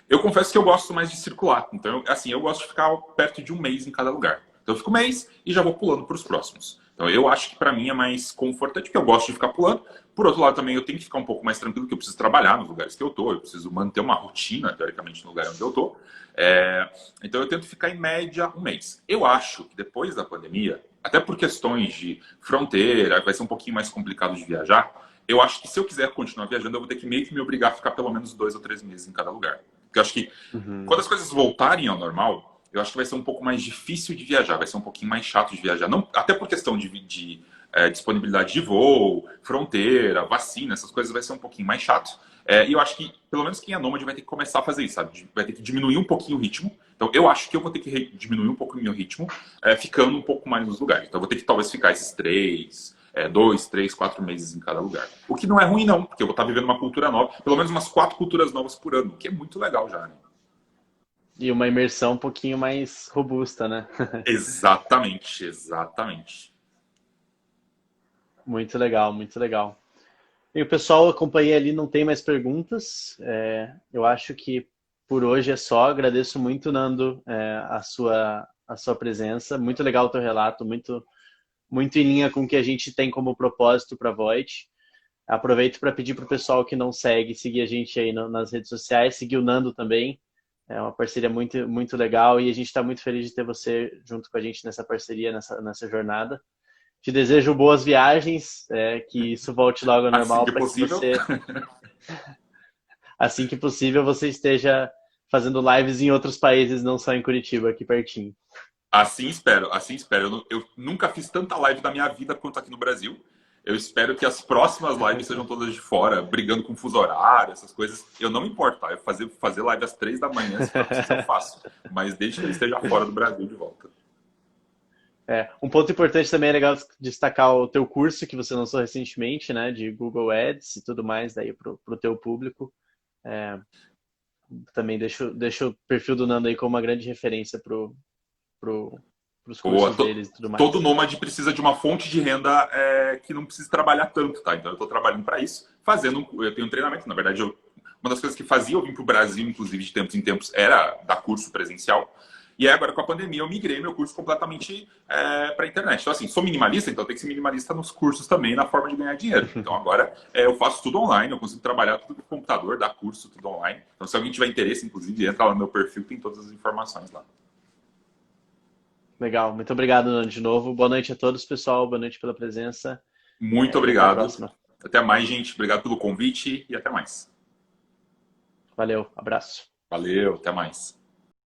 Eu confesso que eu gosto mais de circular. Então, assim, eu gosto de ficar perto de um mês em cada lugar. Então, eu fico um mês e já vou pulando para os próximos. Então, eu acho que para mim é mais confortante, porque eu gosto de ficar pulando. Por outro lado, também eu tenho que ficar um pouco mais tranquilo, porque eu preciso trabalhar nos lugares que eu tô, eu preciso manter uma rotina, teoricamente, no lugar onde eu tô. É, então, eu tento ficar em média um mês. Eu acho que depois da pandemia, até por questões de fronteira, vai ser um pouquinho mais complicado de viajar. Eu acho que se eu quiser continuar viajando, eu vou ter que meio que me obrigar a ficar pelo menos 2 ou 3 meses em cada lugar. Porque eu acho que quando Uhum. as coisas voltarem ao normal, eu acho que vai ser um pouco mais difícil de viajar, vai ser um pouquinho mais chato de viajar. Não, até por questão de disponibilidade de voo, fronteira, vacina, essas coisas vai ser um pouquinho mais chato. E eu acho que, pelo menos quem é nômade vai ter que começar a fazer isso, sabe? Vai ter que diminuir um pouquinho o ritmo. Então, eu acho que eu vou ter que diminuir um pouco o meu ritmo, ficando um pouco mais nos lugares. Então, eu vou ter que talvez ficar esses 2, 3, 4 meses em cada lugar. O que não é ruim, não, porque eu vou estar vivendo uma cultura nova, pelo menos umas 4 culturas novas por ano, o que é muito legal já, né? E uma imersão um pouquinho mais robusta, né? Exatamente, exatamente. Muito legal, muito legal. E o pessoal, acompanhei ali, não tem mais perguntas. Eu acho que por hoje é só. Agradeço muito, Nando, a sua presença. Muito legal o teu relato, muito, muito em linha com o que a gente tem como propósito para a Voit. Aproveito para pedir para o pessoal que não segue, seguir a gente aí nas redes sociais, seguir o Nando também. É uma parceria muito, muito legal e a gente está muito feliz de ter você junto com a gente nessa parceria, nessa jornada. Te desejo boas viagens, que isso volte logo ao Assim normal que para que possível. você, assim que possível, você esteja fazendo lives em outros países, não só em Curitiba, aqui pertinho. Assim espero, assim espero. Eu nunca fiz tanta live da minha vida quanto aqui no Brasil. Eu espero que as próximas lives sejam todas de fora, brigando com fuso horário, essas coisas. Eu não me importo, tá? Eu fazer live às 3 da manhã, se for preciso, eu faço. Mas desde que eu esteja fora do Brasil de volta. Um ponto importante também é legal destacar o teu curso que você lançou recentemente, né, de Google Ads e tudo mais daí para o teu público. É, Também deixo o perfil do Nando aí como uma grande referência pro, os Boa. cursos deles e tudo Todo mais. nômade precisa de uma fonte de renda que não precisa trabalhar tanto, tá? Então eu estou trabalhando para isso, eu tenho um treinamento. Na verdade, uma das coisas que fazia eu vir para o Brasil, inclusive de tempos em tempos, era dar curso presencial. E aí, agora com a pandemia eu migrei meu curso completamente para a internet. Então assim, sou minimalista, então tem que ser minimalista nos cursos também, na forma de ganhar dinheiro. Então agora eu faço tudo online, eu consigo trabalhar tudo com computador, dar curso tudo online. Então se alguém tiver interesse, inclusive, entra lá no meu perfil, tem todas as informações lá. Legal, muito obrigado, Nando, de novo. Boa noite a todos, pessoal. Boa noite pela presença Muito e até a obrigado. próxima. Até mais, gente. Obrigado pelo convite e até mais. Valeu, abraço. Valeu, até mais.